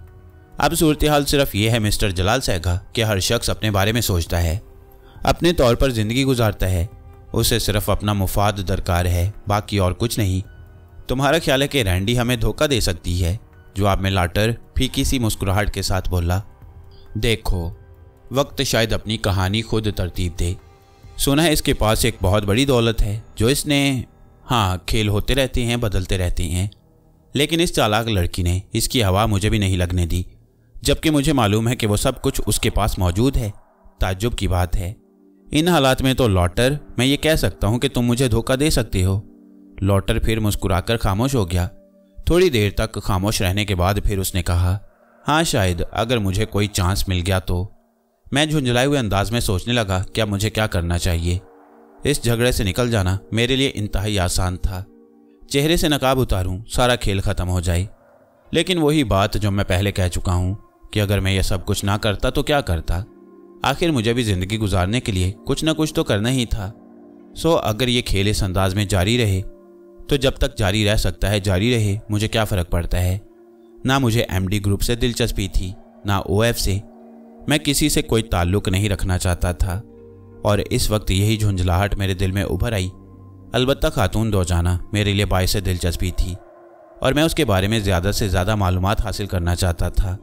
अब सूरत हाल सिर्फ ये है मिस्टर जलाल सहगा कि हर शख्स अपने बारे में सोचता है, अपने तौर पर ज़िंदगी गुजारता है। उसे सिर्फ अपना मुफाद दरकार है, बाकी और कुछ नहीं। तुम्हारा ख्याल है कि रैंडी हमें धोखा दे सकती है? जवाब में लॉटर फीकी सी मुस्कुराहट के साथ बोला, देखो वक्त शायद अपनी कहानी खुद तरतीब दे। सुना है इसके पास एक बहुत बड़ी दौलत है जो इसने, हाँ, खेल होते रहते हैं, बदलते रहते हैं। लेकिन इस चालाक लड़की ने इसकी हवा मुझे भी नहीं लगने दी, जबकि मुझे मालूम है कि वो सब कुछ उसके पास मौजूद है। ताज्जुब की बात है। इन हालात में तो लॉटर, मैं ये कह सकता हूँ कि तुम मुझे धोखा दे सकते हो। लॉटर फिर मुस्कुराकर खामोश हो गया। थोड़ी देर तक खामोश रहने के बाद फिर उसने कहा, हाँ शायद अगर मुझे कोई चांस मिल गया तो। मैं झुंझलाए हुए अंदाज में सोचने लगा क्या मुझे क्या करना चाहिए। इस झगड़े से निकल जाना मेरे लिए इंतहाई आसान था। चेहरे से नकाब उतारूं, सारा खेल ख़त्म हो जाए। लेकिन वही बात जो मैं पहले कह चुका हूँ कि अगर मैं यह सब कुछ ना करता तो क्या करता। आखिर मुझे भी ज़िंदगी गुजारने के लिए कुछ ना कुछ तो करना ही था। सो अगर ये खेल इस अंदाज में जारी रहे तो जब तक जारी रह सकता है जारी रहे, मुझे क्या फ़र्क पड़ता है। ना मुझे एमडी ग्रुप से दिलचस्पी थी, ना ओएफ से। मैं किसी से कोई ताल्लुक़ नहीं रखना चाहता था और इस वक्त यही झुंझलाहट मेरे दिल में उभर आई। अलबत्ता खातून दौजाना मेरे लिए बाइस दिलचस्पी थी। और मैं उसके बारे में ज़्यादा से ज़्यादा मालूमात हासिल करना चाहता था।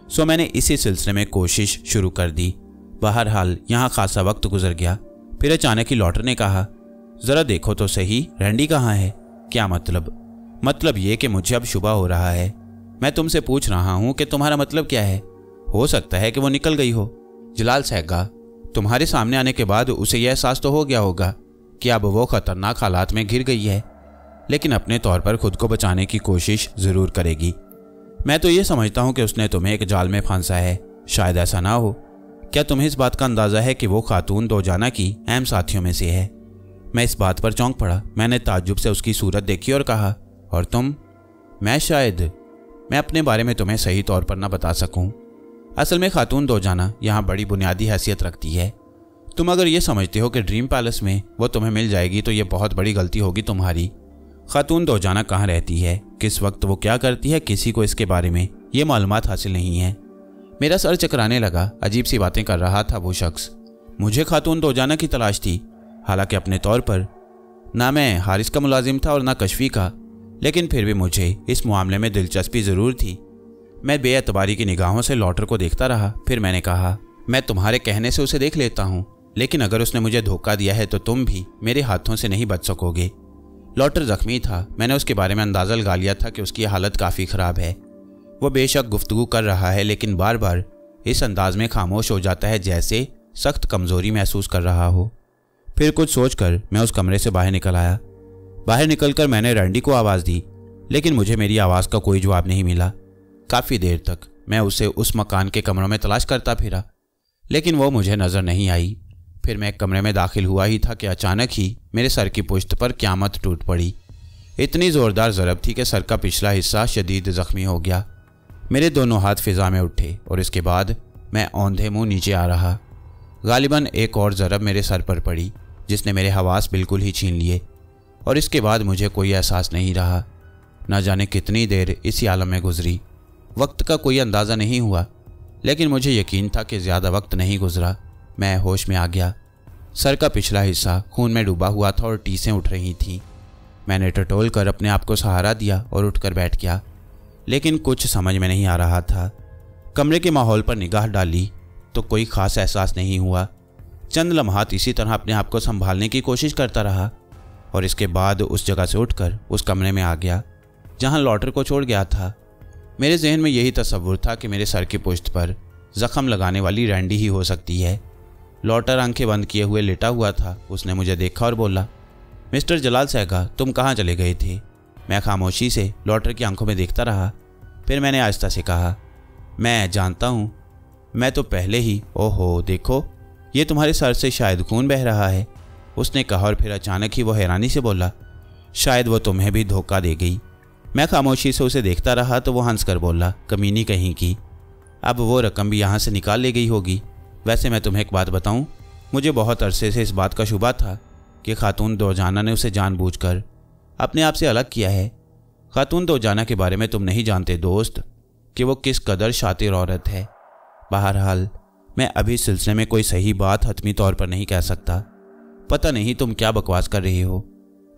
सो मैंने इसी सिलसिले में कोशिश शुरू कर दी। बहरहाल यहाँ खासा वक्त गुजर गया। फिर अचानक ही लॉटर ने कहा, ज़रा देखो तो सही, रैंडी कहाँ है? क्या मतलब? मतलब ये कि मुझे अब शुबा हो रहा है। मैं तुमसे पूछ रहा हूँ कि तुम्हारा मतलब क्या है? हो सकता है कि वो निकल गई हो। जलाल सहगा, तुम्हारे सामने आने के बाद उसे यह एहसास तो हो गया होगा कि अब वो खतरनाक हालात में घिर गई है, लेकिन अपने तौर पर खुद को बचाने की कोशिश ज़रूर करेगी। मैं तो ये समझता हूँ कि उसने तुम्हें एक जाल में फंसा है। शायद ऐसा ना हो। क्या तुम्हें इस बात का अंदाज़ा है कि वो खातून दोजाना की अहम साथियों में से है? मैं इस बात पर चौंक पड़ा। मैंने ताज्जुब से उसकी सूरत देखी और कहा, और तुम? मैं अपने बारे में तुम्हें सही तौर पर ना बता सकूं। असल में खातून दोजाना यहाँ बड़ी बुनियादी हैसियत रखती है। तुम अगर ये समझते हो कि ड्रीम पैलेस में वो तुम्हें मिल जाएगी तो ये बहुत बड़ी गलती होगी तुम्हारी। खातून दोजाना कहाँ रहती है, किस वक्त वो क्या करती है, किसी को इसके बारे में ये मालूमात हासिल नहीं है। मेरा सर चकराने लगा। अजीब सी बातें कर रहा था वो शख्स। मुझे खातून दोजाना की तलाश थी। हालांकि अपने तौर पर ना मैं हारिस का मुलाजिम था और ना कशफी का, लेकिन फिर भी मुझे इस मामले में दिलचस्पी ज़रूर थी। मैं बेएतबारी की निगाहों से लॉटर को देखता रहा। फिर मैंने कहा, मैं तुम्हारे कहने से उसे देख लेता हूँ, लेकिन अगर उसने मुझे धोखा दिया है तो तुम भी मेरे हाथों से नहीं बच सकोगे। लॉटर जख्मी था। मैंने उसके बारे में अंदाज़ा लगा लिया था कि उसकी हालत काफ़ी ख़राब है। वो बेशक गुफ्तगू कर रहा है, लेकिन बार बार इस अंदाज में खामोश हो जाता है जैसे सख्त कमज़ोरी महसूस कर रहा हो। फिर कुछ सोचकर मैं उस कमरे से बाहर निकल आया। बाहर निकलकर मैंने रैंडी को आवाज़ दी, लेकिन मुझे मेरी आवाज़ का कोई जवाब नहीं मिला। काफ़ी देर तक मैं उसे उस मकान के कमरों में तलाश करता फिरा, लेकिन वो मुझे नज़र नहीं आई। फिर मैं एक कमरे में दाखिल हुआ ही था कि अचानक ही मेरे सर की पुश्त पर क़यामत टूट पड़ी। इतनी ज़ोरदार ज़रब थी कि सर का पिछला हिस्सा शदीद ज़ख्मी हो गया। मेरे दोनों हाथ फ़िज़ा में उठे और इसके बाद मैं औंधे मुँह नीचे आ रहा। गालिबन एक और ज़रब मेरे सर पर पड़ी जिसने मेरे हवास बिल्कुल ही छीन लिए, और इसके बाद मुझे कोई एहसास नहीं रहा। न जाने कितनी देर इसी आलम में गुजरी। वक्त का कोई अंदाज़ा नहीं हुआ, लेकिन मुझे यकीन था कि ज़्यादा वक्त नहीं गुजरा। मैं होश में आ गया। सर का पिछला हिस्सा खून में डूबा हुआ था और टीसें उठ रही थीं। मैंने टटोल कर अपने आप को सहारा दिया और उठकर बैठ गया, लेकिन कुछ समझ में नहीं आ रहा था। कमरे के माहौल पर निगाह डाली तो कोई ख़ास एहसास नहीं हुआ। चंद लम्हात इसी तरह अपने आप को संभालने की कोशिश करता रहा और इसके बाद उस जगह से उठकर उस कमरे में आ गया जहां लॉटर को छोड़ गया था। मेरे जहन में यही तसव्वुर था कि मेरे सर की पुश्त पर ज़ख्म लगाने वाली रैंडी ही हो सकती है। लॉटर आंखें बंद किए हुए लेटा हुआ था। उसने मुझे देखा और बोला, मिस्टर जलाल सहगा, तुम कहाँ चले गए थे? मैं खामोशी से लॉटर की आंखों में देखता रहा। फिर मैंने आहिस्ता से कहा, मैं जानता हूँ, मैं तो पहले ही। ओहो देखो, ये तुम्हारे सर से शायद खून बह रहा है, उसने कहा। और फिर अचानक ही वो हैरानी से बोला, शायद वो तुम्हें भी धोखा दे गई। मैं खामोशी से उसे देखता रहा तो वो हंसकर बोला, कमीनी कहीं की, अब वो रकम भी यहाँ से निकाल ले गई होगी। वैसे मैं तुम्हें एक बात बताऊँ, मुझे बहुत अरसे से इस बात का शुबा था कि खातून दोजाना ने उसे जानबूझकर अपने आप से अलग किया है। खातून दोजाना के बारे में तुम नहीं जानते दोस्त कि वो किस कदर शातिर औरत है। बहरहाल मैं अभी इस सिलसिले में कोई सही बात हतमी तौर पर नहीं कह सकता। पता नहीं तुम क्या बकवास कर रही हो।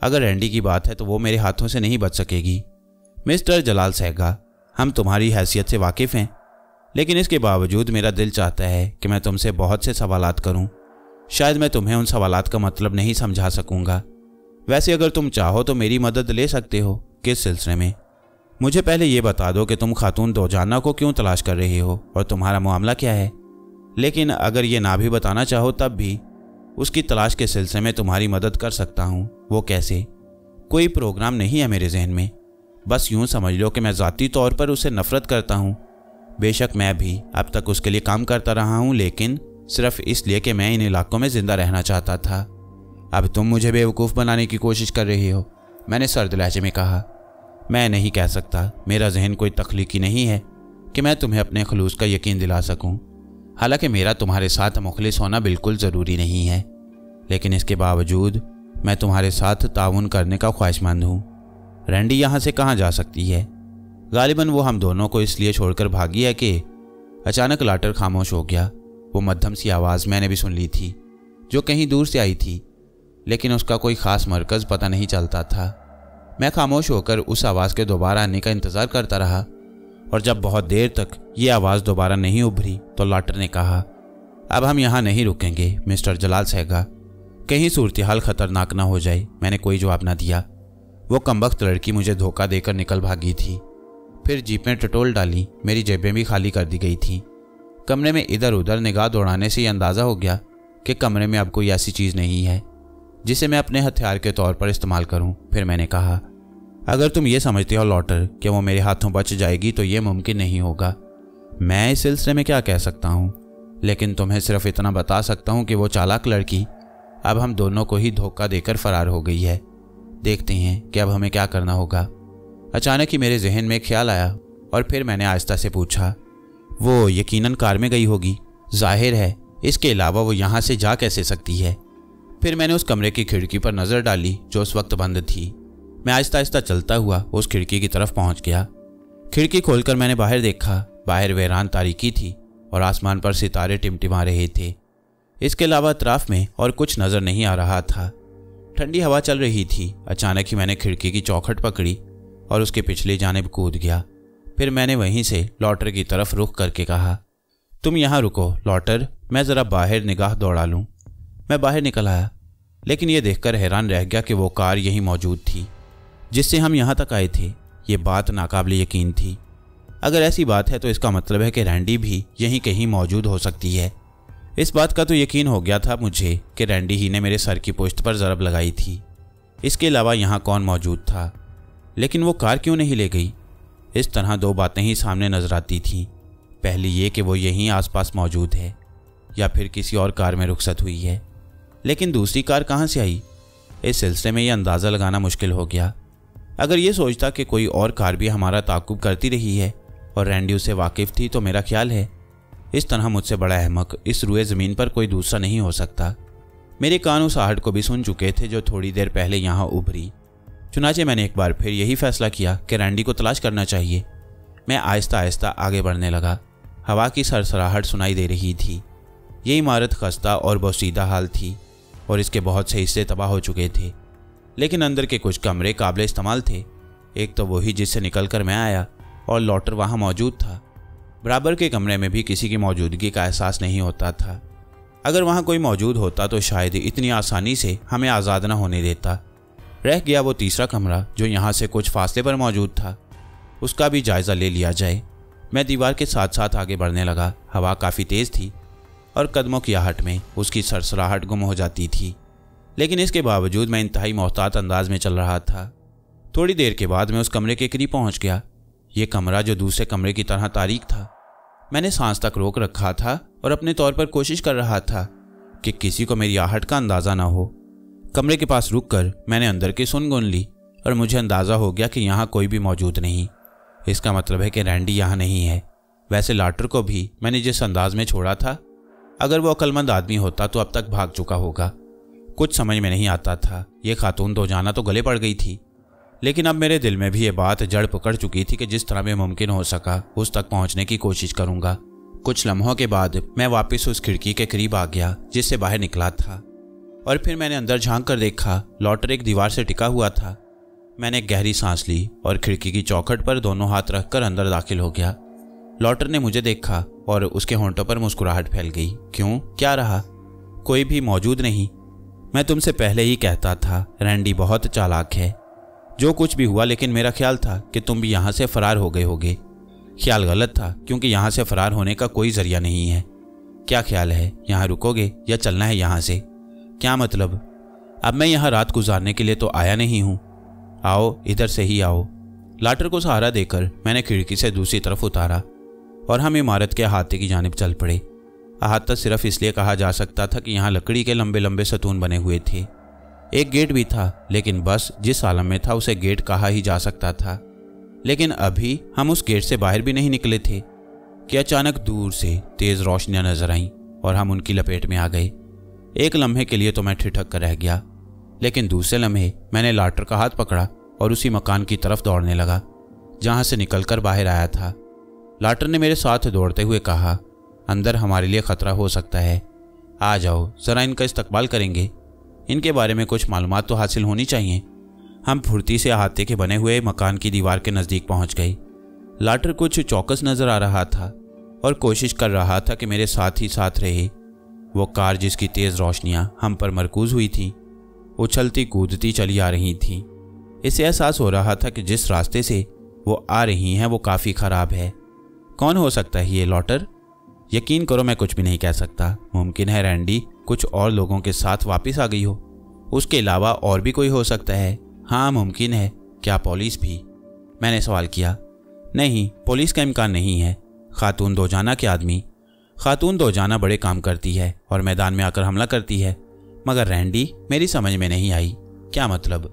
अगर रैंडी की बात है तो वो मेरे हाथों से नहीं बच सकेगी। मिस्टर जलाल सहगा, हम तुम्हारी हैसियत से वाकिफ़ हैं, लेकिन इसके बावजूद मेरा दिल चाहता है कि मैं तुमसे बहुत से सवालात करूं। शायद मैं तुम्हें उन सवालात का मतलब नहीं समझा सकूंगा। वैसे अगर तुम चाहो तो मेरी मदद ले सकते हो। किस सिलसिले में? मुझे पहले ये बता दो कि तुम खातून दोजाना को क्यों तलाश कर रही हो और तुम्हारा मामला क्या है। लेकिन अगर ये ना भी बताना चाहो तब भी उसकी तलाश के सिलसिले में तुम्हारी मदद कर सकता हूँ। वो कैसे? कोई प्रोग्राम नहीं है मेरे जहन में। बस यूँ समझ लो कि मैं ज़ाती तौर पर उसे नफ़रत करता हूँ। बेशक मैं भी अब तक उसके लिए काम करता रहा हूँ, लेकिन सिर्फ इसलिए कि मैं इन इलाकों में ज़िंदा रहना चाहता था। अब तुम मुझे बेवकूफ़ बनाने की कोशिश कर रही हो, मैंने सर्द लहजे में कहा। मैं नहीं कह सकता, मेरा जहन कोई तख्लीकी नहीं है कि मैं तुम्हें अपने खलूस का यकीन दिला सकूं। हालांकि मेरा तुम्हारे साथ मुखलिस होना बिल्कुल ज़रूरी नहीं है, लेकिन इसके बावजूद मैं तुम्हारे साथ ताउन करने का ख्वाहिशमंद हूँ। रैंडी यहाँ से कहाँ जा सकती है? गालिबन वो हम दोनों को इसलिए छोड़कर भागी है कि अचानक लॉटर खामोश हो गया। वो मध्यम सी आवाज़ मैंने भी सुन ली थी जो कहीं दूर से आई थी, लेकिन उसका कोई ख़ास मरकज़ पता नहीं चलता था। मैं खामोश होकर उस आवाज़ के दोबारा आने का इंतज़ार करता रहा, और जब बहुत देर तक ये आवाज़ दोबारा नहीं उभरी तो लॉटर ने कहा, अब हम यहाँ नहीं रुकेंगे मिस्टर जलाल सहगा, कहीं सूरत हाल खतरनाक ना हो जाए। मैंने कोई जवाब ना दिया। वो कमबख्त लड़की मुझे धोखा देकर निकल भागी थी। फिर जीप में टटोल डाली, मेरी जेबें भी खाली कर दी गई थी। कमरे में इधर उधर निगाह दौड़ाने से ये अंदाज़ा हो गया कि कमरे में अब कोई ऐसी चीज़ नहीं है जिसे मैं अपने हथियार के तौर पर इस्तेमाल करूं। फिर मैंने कहा, अगर तुम ये समझते हो लॉटर कि वो मेरे हाथों बच जाएगी तो ये मुमकिन नहीं होगा। मैं इस सिलसिले में क्या कह सकता हूँ, लेकिन तुम्हें सिर्फ इतना बता सकता हूँ कि वो चालाक लड़की अब हम दोनों को ही धोखा देकर फरार हो गई है। देखते हैं कि अब हमें क्या करना होगा। अचानक ही मेरे जहन में ख्याल आया और फिर मैंने आहिस्ता से पूछा, वो यकीनन कार में गई होगी, जाहिर है, इसके अलावा वो यहाँ से जा कैसे सकती है। फिर मैंने उस कमरे की खिड़की पर नज़र डाली जो उस वक्त बंद थी। मैं आहिस्ता आहिस्ता चलता हुआ उस खिड़की की तरफ पहुंच गया। खिड़की खोलकर मैंने बाहर देखा। बाहर वीरान तारीकी थी और आसमान पर सितारे टिमटिमा रहे थे। इसके अलावा अतराफ में और कुछ नज़र नहीं आ रहा था। ठंडी हवा चल रही थी। अचानक ही मैंने खिड़की की चौखट पकड़ी और उसके पिछली जानिब कूद गया। फिर मैंने वहीं से लॉटर की तरफ रुख करके कहा, तुम यहाँ रुको लॉटर, मैं ज़रा बाहर निगाह दौड़ा लूँ। मैं बाहर निकल आया, लेकिन ये देखकर हैरान रह गया कि वो कार यहीं मौजूद थी जिससे हम यहाँ तक आए थे। ये बात नाकाबिल यकीन थी। अगर ऐसी बात है तो इसका मतलब है कि रैंडी भी यहीं कहीं मौजूद हो सकती है। इस बात का तो यकीन हो गया था मुझे कि रैंडी ही ने मेरे सर की पुश्त पर ज़रब लगाई थी। इसके अलावा यहाँ कौन मौजूद था, लेकिन वो कार क्यों नहीं ले गई। इस तरह दो बातें ही सामने नजर आती थीं। पहली ये कि वो यहीं आसपास मौजूद है या फिर किसी और कार में रुखसत हुई है, लेकिन दूसरी कार कहाँ से आई, इस सिलसिले में यह अंदाज़ा लगाना मुश्किल हो गया। अगर ये सोचता कि कोई और कार भी हमारा ताक़ुब करती रही है और रैंडी उससे वाकिफ़ थी तो मेरा ख्याल है इस तरह मुझसे बड़ा अहमक इस रुए ज़मीन पर कोई दूसरा नहीं हो सकता। मेरे कान उस आहट को भी सुन चुके थे जो थोड़ी देर पहले यहाँ उभरी। चुनाचे मैंने एक बार फिर यही फैसला किया कि रैंडी को तलाश करना चाहिए। मैं आहिस्ता आहिस्ता आगे बढ़ने लगा। हवा की सरसराहट सुनाई दे रही थी। ये इमारत खस्ता और बोसीदा हाल थी और इसके बहुत से हिस्से तबाह हो चुके थे, लेकिन अंदर के कुछ कमरे काबिल इस्तेमाल थे। एक तो वही जिससे निकल कर मैं आया और लॉटर वहाँ मौजूद था। बराबर के कमरे में भी किसी की मौजूदगी का एहसास नहीं होता था। अगर वहाँ कोई मौजूद होता तो शायद इतनी आसानी से हमें आज़ाद न होने देता। रह गया वो तीसरा कमरा जो यहाँ से कुछ फासले पर मौजूद था। उसका भी जायज़ा ले लिया जाए। मैं दीवार के साथ साथ आगे बढ़ने लगा। हवा काफ़ी तेज़ थी और कदमों की आहट में उसकी सरसराहट गुम हो जाती थी, लेकिन इसके बावजूद मैं इंतहाई मोहतात अंदाज में चल रहा था। थोड़ी देर के बाद मैं उस कमरे के करीब पहुंच गया। ये कमरा जो दूसरे कमरे की तरह तारीक था। मैंने सांस तक रोक रखा था और अपने तौर पर कोशिश कर रहा था कि किसी को मेरी आहट का अंदाज़ा ना हो। कमरे के पास रुककर मैंने अंदर की सुन गुन ली और मुझे अंदाज़ा हो गया कि यहाँ कोई भी मौजूद नहीं। इसका मतलब है कि रैंडी यहाँ नहीं है। वैसे लॉटर को भी मैंने जिस अंदाज में छोड़ा था, अगर वो अक्लमंद आदमी होता तो अब तक भाग चुका होगा। कुछ समझ में नहीं आता था। ये खातून दो जाना तो गले पड़ गई थी, लेकिन अब मेरे दिल में भी ये बात जड़ पकड़ चुकी थी कि जिस तरह में मुमकिन हो सका उस तक पहुंचने की कोशिश करूंगा। कुछ लम्हों के बाद मैं वापस उस खिड़की के करीब आ गया जिससे बाहर निकला था, और फिर मैंने अंदर झांक कर देखा। लॉटर एक दीवार से टिका हुआ था। मैंने एक गहरी सांस ली और खिड़की की चौखट पर दोनों हाथ रखकर अंदर दाखिल हो गया। लॉटर ने मुझे देखा और उसके होंठों पर मुस्कुराहट फैल गई। क्यों, क्या रहा? कोई भी मौजूद नहीं। मैं तुमसे पहले ही कहता था रैंडी बहुत चालाक है। जो कुछ भी हुआ, लेकिन मेरा ख्याल था कि तुम भी यहाँ से फरार हो गए होगे। ख्याल गलत था, क्योंकि यहाँ से फरार होने का कोई जरिया नहीं है। क्या ख्याल है, यहाँ रुकोगे या चलना है यहाँ से? क्या मतलब? अब मैं यहाँ रात गुजारने के लिए तो आया नहीं हूँ। आओ, इधर से ही आओ। लॉटर को सहारा देकर मैंने खिड़की से दूसरी तरफ उतारा और हम इमारत के अहाते की जानिब चल पड़े। अहाता सिर्फ इसलिए कहा जा सकता था कि यहाँ लकड़ी के लंबे लंबे सतून बने हुए थे। एक गेट भी था, लेकिन बस जिस आलम में था उसे गेट कहा ही जा सकता था। लेकिन अभी हम उस गेट से बाहर भी नहीं निकले थे कि अचानक दूर से तेज़ रोशनियां नजर आईं और हम उनकी लपेट में आ गए। एक लम्हे के लिए तो मैं ठिठक कर रह गया, लेकिन दूसरे लम्हे मैंने लॉटर का हाथ पकड़ा और उसी मकान की तरफ दौड़ने लगा जहाँ से निकलकर बाहर आया था। लॉटर ने मेरे साथ दौड़ते हुए कहा, अंदर हमारे लिए ख़तरा हो सकता है, आ जाओ, ज़रा इनका इस्तकबाल करेंगे। इनके बारे में कुछ मालूमात तो हासिल होनी चाहिए। हम फुर्ती से अहाते के बने हुए मकान की दीवार के नज़दीक पहुंच गए। लाटर कुछ चौकस नज़र आ रहा था और कोशिश कर रहा था कि मेरे साथ ही साथ रहे। वो कार जिसकी तेज़ रोशनियां हम पर मरकूज हुई थी, उछलती कूदती चली आ रही थी। इसे एहसास हो रहा था कि जिस रास्ते से वो आ रही हैं वो काफ़ी ख़राब है। कौन हो सकता है ये लॉटर? यकीन करो मैं कुछ भी नहीं कह सकता। मुमकिन है रैंडी कुछ और लोगों के साथ वापस आ गई हो। उसके अलावा और भी कोई हो सकता है। हाँ मुमकिन है। क्या पुलिस भी? मैंने सवाल किया। नहीं, पुलिस का इम्कान नहीं है। खातून दोजाना के आदमी। खातून दोजाना बड़े काम करती है और मैदान में आकर हमला करती है, मगर रैंडी मेरी समझ में नहीं आई। क्या मतलब?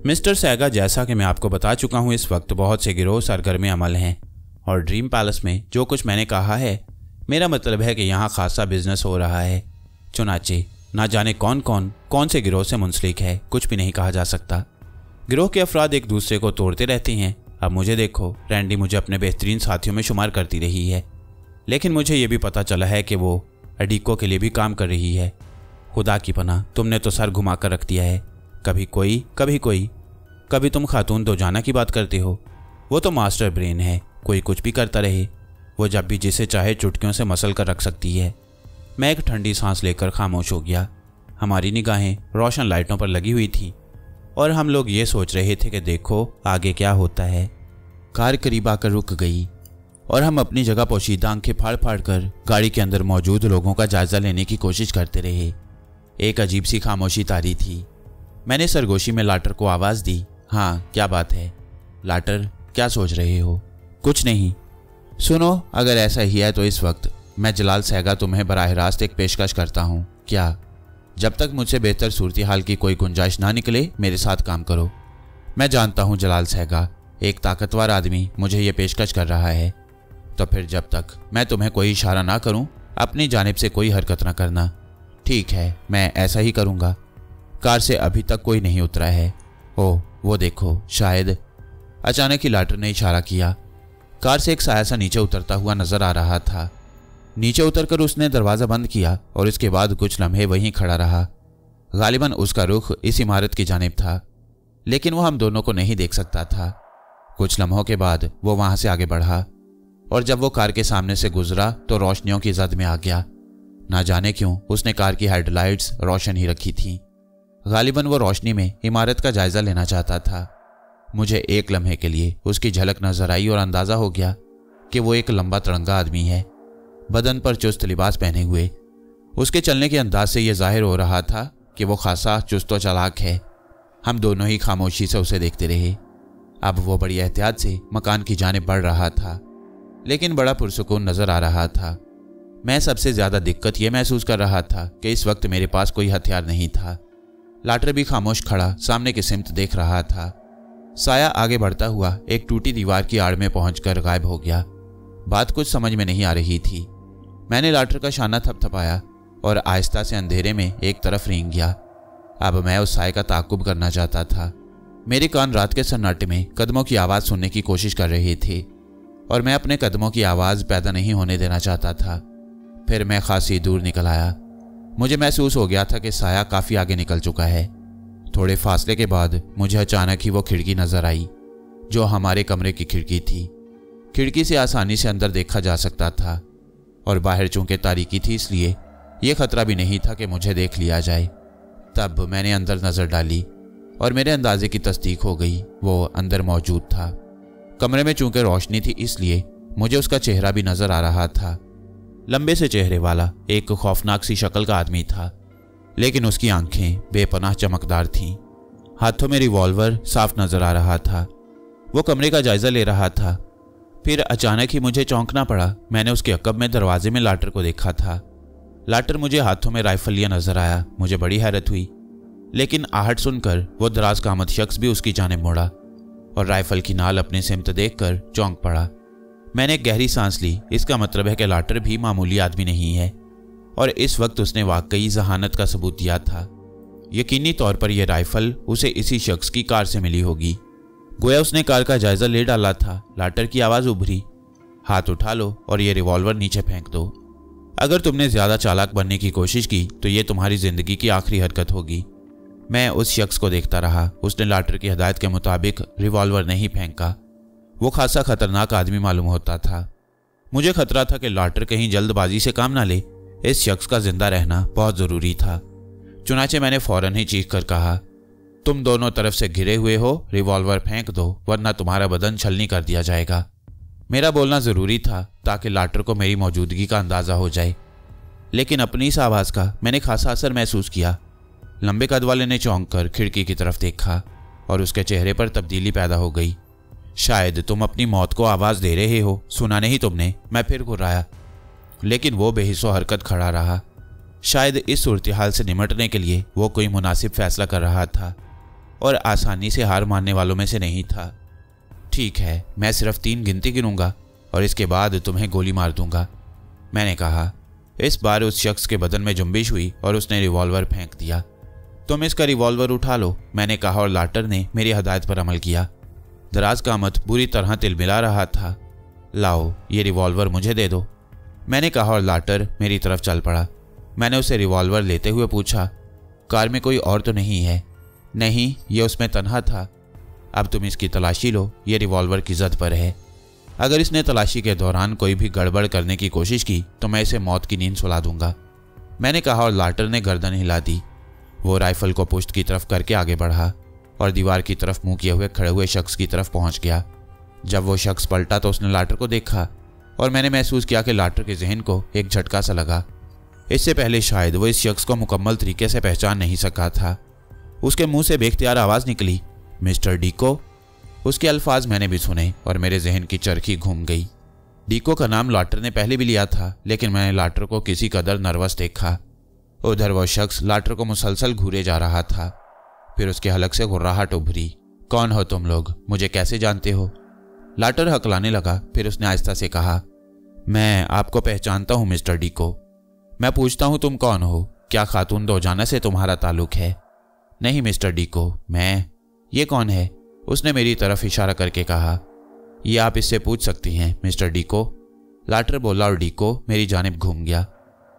मिस्टर सैगा, जैसा कि मैं आपको बता चुका हूँ, इस वक्त बहुत से गिरोह सरगर्म अमल हैं और ड्रीम पैलेस में जो कुछ मैंने कहा है, मेरा मतलब है कि यहाँ खासा बिजनेस हो रहा है। चुनाचे ना जाने कौन से गिरोह से मुंसलिक है, कुछ भी नहीं कहा जा सकता। गिरोह के अफराद एक दूसरे को तोड़ते रहते हैं। अब मुझे देखो, रैंडी मुझे अपने बेहतरीन साथियों में शुमार करती रही है, लेकिन मुझे ये भी पता चला है कि वो अडीको के लिए भी काम कर रही है। खुदा की पनाह, तुमने तो सर घुमा कर रख दिया है। कभी कोई कभी कोई। कभी तुम खातून दोजाना की बात करते हो। वो तो मास्टर ब्रेन है, कोई कुछ भी करता रहे। वो जब भी जिसे चाहे चुटकियों से मसल कर रख सकती है। मैं एक ठंडी सांस लेकर खामोश हो गया। हमारी निगाहें रोशन लाइटों पर लगी हुई थी और हम लोग ये सोच रहे थे कि देखो आगे क्या होता है। कार करीब आकर रुक गई और हम अपनी जगह पोशीदा आंखें फाड़ फाड़ कर गाड़ी के अंदर मौजूद लोगों का जायजा लेने की कोशिश करते रहे। एक अजीब सी खामोशी तारी थी। मैंने सरगोशी में लाटर को आवाज़ दी। हाँ, क्या बात है? लाटर, क्या सोच रहे हो? कुछ नहीं। सुनो, अगर ऐसा ही है तो इस वक्त मैं जलाल सैगा तुम्हें बराह रास्त एक पेशकश करता हूँ। क्या? जब तक मुझसे बेहतर सूरत हाल की कोई गुंजाइश ना निकले, मेरे साथ काम करो। मैं जानता हूँ जलाल सैगा, एक ताकतवर आदमी मुझे ये पेशकश कर रहा है, तो फिर जब तक मैं तुम्हें कोई इशारा ना करूँ, अपनी जानिब से कोई हरकत ना करना। ठीक है, मैं ऐसा ही करूँगा। कार से अभी तक कोई नहीं उतरा है। ओह, वो देखो, शायद। अचानक ही लाटर ने इशारा किया। कार से एक साया सा नीचे उतरता हुआ नजर आ रहा था। नीचे उतरकर उसने दरवाज़ा बंद किया और इसके बाद कुछ लम्हे वहीं खड़ा रहा। गालिबन उसका रुख इस इमारत की जानिब था, लेकिन वो हम दोनों को नहीं देख सकता था। कुछ लम्हों के बाद वो वहां से आगे बढ़ा और जब वो कार के सामने से गुजरा तो रोशनियों की जद में आ गया। ना जाने क्यों उसने कार की हेडलाइट्स रोशन ही रखी थी। गालिबन वो रोशनी में इमारत का जायजा लेना चाहता था। मुझे एक लम्हे के लिए उसकी झलक नजर आई और अंदाजा हो गया कि वो एक लंबा तिरंगा आदमी है, बदन पर चुस्त लिबास पहने हुए। उसके चलने के अंदाज से यह जाहिर हो रहा था कि वो खासा चुस्त व चालाक है। हम दोनों ही खामोशी से उसे देखते रहे। अब वो बड़ी एहतियात से मकान की जानिब बढ़ रहा था, लेकिन बड़ा पुरसुकून नजर आ रहा था। मैं सबसे ज्यादा दिक्कत यह महसूस कर रहा था कि इस वक्त मेरे पास कोई हथियार नहीं था। लाटर भी खामोश खड़ा सामने की सिमत देख रहा था। साया आगे बढ़ता हुआ एक टूटी दीवार की आड़ में पहुंचकर गायब हो गया। बात कुछ समझ में नहीं आ रही थी। मैंने लाटर का शाना थपथपाया और आहिस्ता से अंधेरे में एक तरफ रेंग गया। अब मैं उस साए का ताकुब करना चाहता था। मेरे कान रात के सन्नाटे में कदमों की आवाज़ सुनने की कोशिश कर रहे थे और मैं अपने कदमों की आवाज़ पैदा नहीं होने देना चाहता था। फिर मैं खासी दूर निकल आया। मुझे महसूस हो गया था कि साया काफ़ी आगे निकल चुका है। थोड़े फासले के बाद मुझे अचानक ही वो खिड़की नजर आई जो हमारे कमरे की खिड़की थी। खिड़की से आसानी से अंदर देखा जा सकता था और बाहर चूंकि तारीकी थी इसलिए यह खतरा भी नहीं था कि मुझे देख लिया जाए। तब मैंने अंदर नज़र डाली और मेरे अंदाजे की तस्दीक हो गई, वो अंदर मौजूद था। कमरे में चूंकि रोशनी थी इसलिए मुझे उसका चेहरा भी नजर आ रहा था। लंबे से चेहरे वाला एक खौफनाक सी शक्ल का आदमी था, लेकिन उसकी आंखें बेपनाह चमकदार थीं। हाथों में रिवॉल्वर साफ नजर आ रहा था। वो कमरे का जायजा ले रहा था। फिर अचानक ही मुझे चौंकना पड़ा। मैंने उसके अकब में दरवाजे में लाटर को देखा था। लाटर मुझे हाथों में राइफल लिया नजर आया। मुझे बड़ी हैरत हुई, लेकिन आहट सुनकर वो दराज कामत शख्स भी उसकी जानिब मुड़ा और राइफल की नाल अपनी सिमत देखकर चौंक पड़ा। मैंने एक गहरी सांस ली। इसका मतलब है कि लाटर भी मामूली आदमी नहीं है और इस वक्त उसने वाकई जहानत का सबूत दिया था। यकीनी तौर पर यह राइफल उसे इसी शख्स की कार से मिली होगी। गोया उसने कार का जायजा ले डाला था। लाटर की आवाज़ उभरी, हाथ उठा लो और ये रिवॉल्वर नीचे फेंक दो। अगर तुमने ज़्यादा चालाक बनने की कोशिश की तो ये तुम्हारी ज़िंदगी की आखिरी हरकत होगी। मैं उस शख्स को देखता रहा। उसने लाटर की हदायत के मुताबिक रिवॉल्वर नहीं फेंका। वो खासा खतरनाक आदमी मालूम होता था। मुझे खतरा था कि लाटर कहीं जल्दबाजी से काम ना ले। इस शख्स का जिंदा रहना बहुत ज़रूरी था। चुनाचे मैंने फौरन ही चीख कर कहा, तुम दोनों तरफ से घिरे हुए हो, रिवॉल्वर फेंक दो वरना तुम्हारा बदन छलनी कर दिया जाएगा। मेरा बोलना ज़रूरी था ताकि लाटर को मेरी मौजूदगी का अंदाज़ा हो जाए, लेकिन अपनी इस आवाज़ का मैंने खासा असर महसूस किया। लंबे कद वाले ने चौंक कर खिड़की की तरफ देखा और उसके चेहरे पर तब्दीली पैदा हो गई। शायद तुम अपनी मौत को आवाज़ दे रहे हो, सुना नहीं तुमने? मैं फिर घुर्राया, लेकिन वो बेहिस्सो हरकत खड़ा रहा। शायद इस सूरत हाल से निमटने के लिए वो कोई मुनासिब फैसला कर रहा था और आसानी से हार मानने वालों में से नहीं था। ठीक है, मैं सिर्फ 3 गिनती गिनूंगा और इसके बाद तुम्हें गोली मार दूंगा, मैंने कहा। इस बार उस शख्स के बदन में जुम्बिश हुई और उसने रिवॉल्वर फेंक दिया। तुम इसका रिवॉल्वर उठा लो, मैंने कहा और लाटर ने मेरी हदायत पर अमल किया। दराज का मत बुरी तरह तिलमिला रहा था। लाओ, ये रिवॉल्वर मुझे दे दो, मैंने कहा और लाटर मेरी तरफ चल पड़ा। मैंने उसे रिवॉल्वर लेते हुए पूछा, कार में कोई और तो नहीं है? नहीं, ये उसमें तन्हा था। अब तुम इसकी तलाशी लो, ये रिवॉल्वर की जद पर है। अगर इसने तलाशी के दौरान कोई भी गड़बड़ करने की कोशिश की तो मैं इसे मौत की नींद सुला दूंगा, मैंने कहा और लाटर ने गर्दन हिला दी। वो राइफल को पुश्त की तरफ करके आगे बढ़ा और दीवार की तरफ मुंह किए हुए खड़े हुए शख्स की तरफ पहुंच गया। जब वो शख्स पलटा तो उसने लाटर को देखा और मैंने महसूस किया कि लाटर के जहन को एक झटका सा लगा। इससे पहले शायद वो इस शख्स को मुकम्मल तरीके से पहचान नहीं सका था। उसके मुंह से बेख्तियार आवाज़ निकली, मिस्टर डीको। उसके अल्फाज मैंने भी सुने और मेरे जहन की चरखी घूम गई। डीको का नाम लाटर ने पहले भी लिया था, लेकिन मैंने लाटर को किसी कदर नर्वस देखा। उधर वो शख्स लाटर को मुसलसल घूरे जा रहा था। फिर उसके हलक से गुर्राहट उभरी, कौन हो तुम लोग? मुझे कैसे जानते हो? लाटर हकलाने लगा। फिर उसने आहिस्ता से कहा, मैं आपको पहचानता हूं मिस्टर डीको। मैं पूछता हूं तुम कौन हो? क्या खातून दोजाना से तुम्हारा ताल्लुक है? नहीं मिस्टर डीको, मैं। ये कौन है? उसने मेरी तरफ इशारा करके कहा। ये आप इससे पूछ सकती हैं मिस्टर डीको, लाटर बोला और डीको मेरी जानिब घूम गया।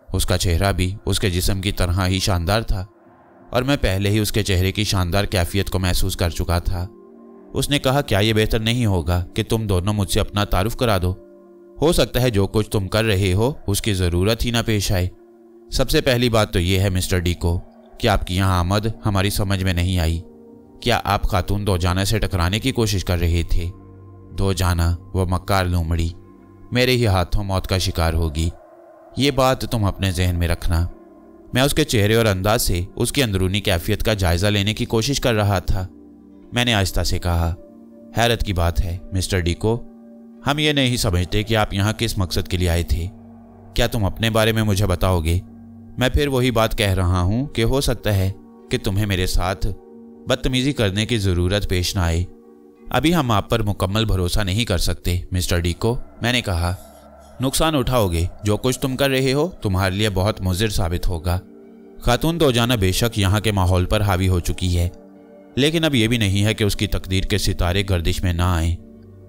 उसका चेहरा भी उसके जिस्म की तरह ही शानदार था और मैं पहले ही उसके चेहरे की शानदार कैफियत को महसूस कर चुका था। उसने कहा, क्या ये बेहतर नहीं होगा कि तुम दोनों मुझसे अपना तारुफ करा दो? हो सकता है जो कुछ तुम कर रहे हो उसकी ज़रूरत ही ना पेश आए। सबसे पहली बात तो ये है मिस्टर डीको कि आपकी यहाँ आमद हमारी समझ में नहीं आई। क्या आप खातून दोजाना से टकराने की कोशिश कर रहे थे? दोजाना, वो मक्कार लोमड़ी, मेरे ही हाथों मौत का शिकार होगी। ये बात तुम अपने जहन में रखना। मैं उसके चेहरे और अंदाज से उसकी अंदरूनी कैफियत का जायजा लेने की कोशिश कर रहा था। मैंने आहिस्ता से कहा, हैरत की बात है मिस्टर डीको, हम ये नहीं समझते कि आप यहाँ किस मकसद के लिए आए थे। क्या तुम अपने बारे में मुझे बताओगे? मैं फिर वही बात कह रहा हूँ कि हो सकता है कि तुम्हें मेरे साथ बदतमीजी करने की ज़रूरत पेश ना आए। अभी हम आप पर मुकम्मल भरोसा नहीं कर सकते मिस्टर डीको, मैंने कहा। नुकसान उठाओगे, जो कुछ तुम कर रहे हो तुम्हारे लिए बहुत मुज़िर साबित होगा। खातून दोजाना बेशक यहाँ के माहौल पर हावी हो चुकी है, लेकिन अब यह भी नहीं है कि उसकी तकदीर के सितारे गर्दिश में ना आए।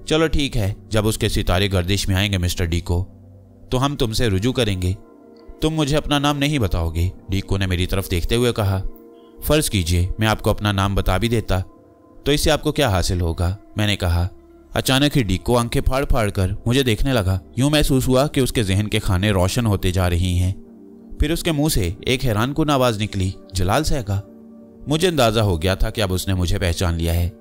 चलो ठीक है, जब उसके सितारे गर्दिश में आएंगे मिस्टर डीको तो हम तुमसे रुजू करेंगे। तुम मुझे अपना नाम नहीं बताओगे? डीको ने मेरी तरफ देखते हुए कहा। फ़र्ज़ कीजिए मैं आपको अपना नाम बता भी देता तो इससे आपको क्या हासिल होगा, मैंने कहा। अचानक ही डीको आंखें फाड़ फाड़ कर मुझे देखने लगा। यूं महसूस हुआ कि उसके जहन के खाने रोशन होते जा रही हैं। फिर उसके मुंह से एक हैरानकुन आवाज़ निकली, जलाल सहगा। मुझे अंदाज़ा हो गया था कि अब उसने मुझे पहचान लिया है,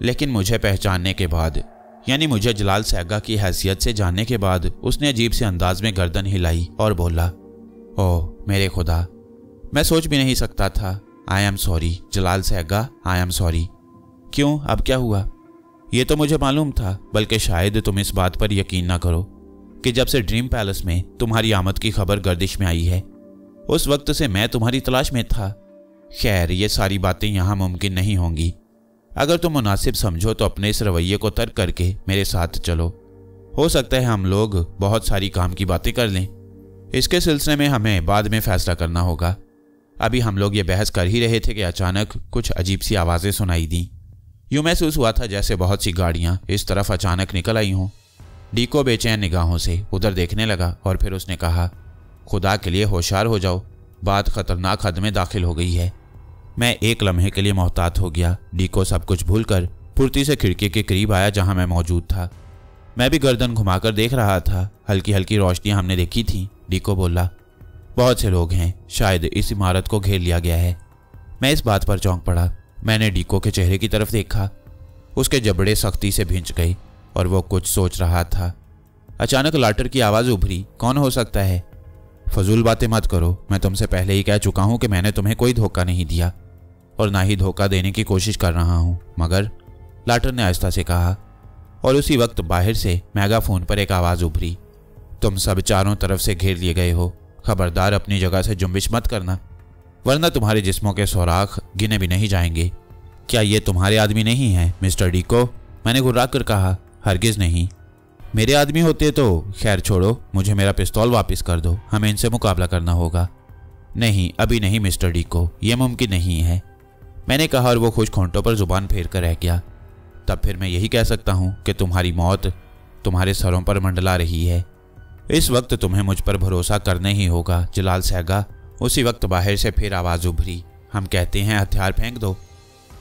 लेकिन मुझे पहचानने के बाद, यानी मुझे जलाल सहगा की हैसियत से जानने के बाद, उसने अजीब से अंदाज में गर्दन हिलाई और बोला, ओह मेरे खुदा, मैं सोच भी नहीं सकता था। आई एम सॉरी जलाल सहगा, आई एम सॉरी। क्यों, अब क्या हुआ? ये तो मुझे मालूम था, बल्कि शायद तुम इस बात पर यकीन ना करो कि जब से ड्रीम पैलेस में तुम्हारी आमद की खबर गर्दिश में आई है उस वक्त से मैं तुम्हारी तलाश में था। खैर, ये सारी बातें यहाँ मुमकिन नहीं होंगी। अगर तुम मुनासिब समझो तो अपने इस रवैये को तर्क करके मेरे साथ चलो। हो सकता है हम लोग बहुत सारी काम की बातें कर लें। इसके सिलसिले में हमें बाद में फैसला करना होगा। अभी हम लोग ये बहस कर ही रहे थे कि अचानक कुछ अजीब सी आवाज़ें सुनाई दी। यूँ महसूस हुआ था जैसे बहुत सी गाड़ियाँ इस तरफ अचानक निकल आई हों। डीको बेचैन निगाहों से उधर देखने लगा और फिर उसने कहा, खुदा के लिए होशियार हो जाओ, बात खतरनाक हद में दाखिल हो गई है। मैं एक लम्हे के लिए मोहतात हो गया। डीको सब कुछ भूलकर फुर्ती से खिड़की के करीब आया जहां मैं मौजूद था। मैं भी गर्दन घुमाकर देख रहा था। हल्की हल्की रोशनियां हमने देखी थी। डीको बोला, बहुत से लोग हैं, शायद इस इमारत को घेर लिया गया है। मैं इस बात पर चौंक पड़ा। मैंने डीको के चेहरे की तरफ देखा। उसके जबड़े सख्ती से भींच गए और वो कुछ सोच रहा था। अचानक लाटर की आवाज़ उभरी, कौन हो सकता है? फजूल बातें मत करो। मैं तुमसे पहले ही कह चुका हूं कि मैंने तुम्हें कोई धोखा नहीं दिया और ना ही धोखा देने की कोशिश कर रहा हूं। मगर, लाटर ने आहिस्ता से कहा। और उसी वक्त बाहर से मेगाफोन पर एक आवाज़ उभरी, तुम सब चारों तरफ से घेर लिए गए हो। खबरदार अपनी जगह से जुम्बिश मत करना, वरना तुम्हारे जिस्मों के सुराख गिने भी नहीं जाएंगे। क्या ये तुम्हारे आदमी नहीं हैं, मिस्टर डीको? मैंने घुर्रा कर कहा, हरगिज़ नहीं। मेरे आदमी होते तो खैर छोड़ो, मुझे मेरा पिस्तौल वापस कर दो, हमें इनसे मुकाबला करना होगा। नहीं, अभी नहीं मिस्टर डीको, ये मुमकिन नहीं है, मैंने कहा और वो खुश खोंटों पर जुबान फेर कर रह गया। तब फिर मैं यही कह सकता हूँ कि तुम्हारी मौत तुम्हारे सरों पर मंडला रही है। इस वक्त तुम्हें मुझ पर भरोसा करना ही होगा, जलाल सहगा। उसी वक्त बाहर से फिर आवाज़ उभरी, हम कहते हैं हथियार फेंक दो,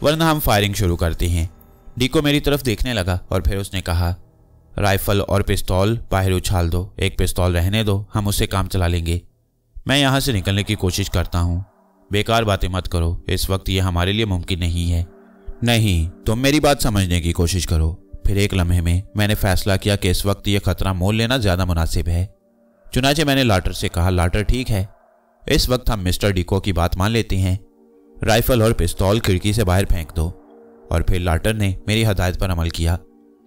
वरना हम फायरिंग शुरू करते हैं। डीको मेरी तरफ देखने लगा और फिर उसने कहा, राइफल और पिस्तौल बाहर उछाल दो। एक पिस्तौल रहने दो, हम उससे काम चला लेंगे। मैं यहाँ से निकलने की कोशिश करता हूँ। बेकार बातें मत करो, इस वक्त ये हमारे लिए मुमकिन नहीं है। नहीं, तुम मेरी बात समझने की कोशिश करो। फिर एक लम्हे में मैंने फैसला किया कि इस वक्त यह खतरा मोल लेना ज़्यादा मुनासिब है। चुनाचे मैंने लाटर से कहा, लाटर ठीक है, इस वक्त हम मिस्टर डीको की बात मान लेते हैं। राइफल और पिस्तौल खिड़की से बाहर फेंक दो। और फिर लाटर ने मेरी हदायत पर अमल किया।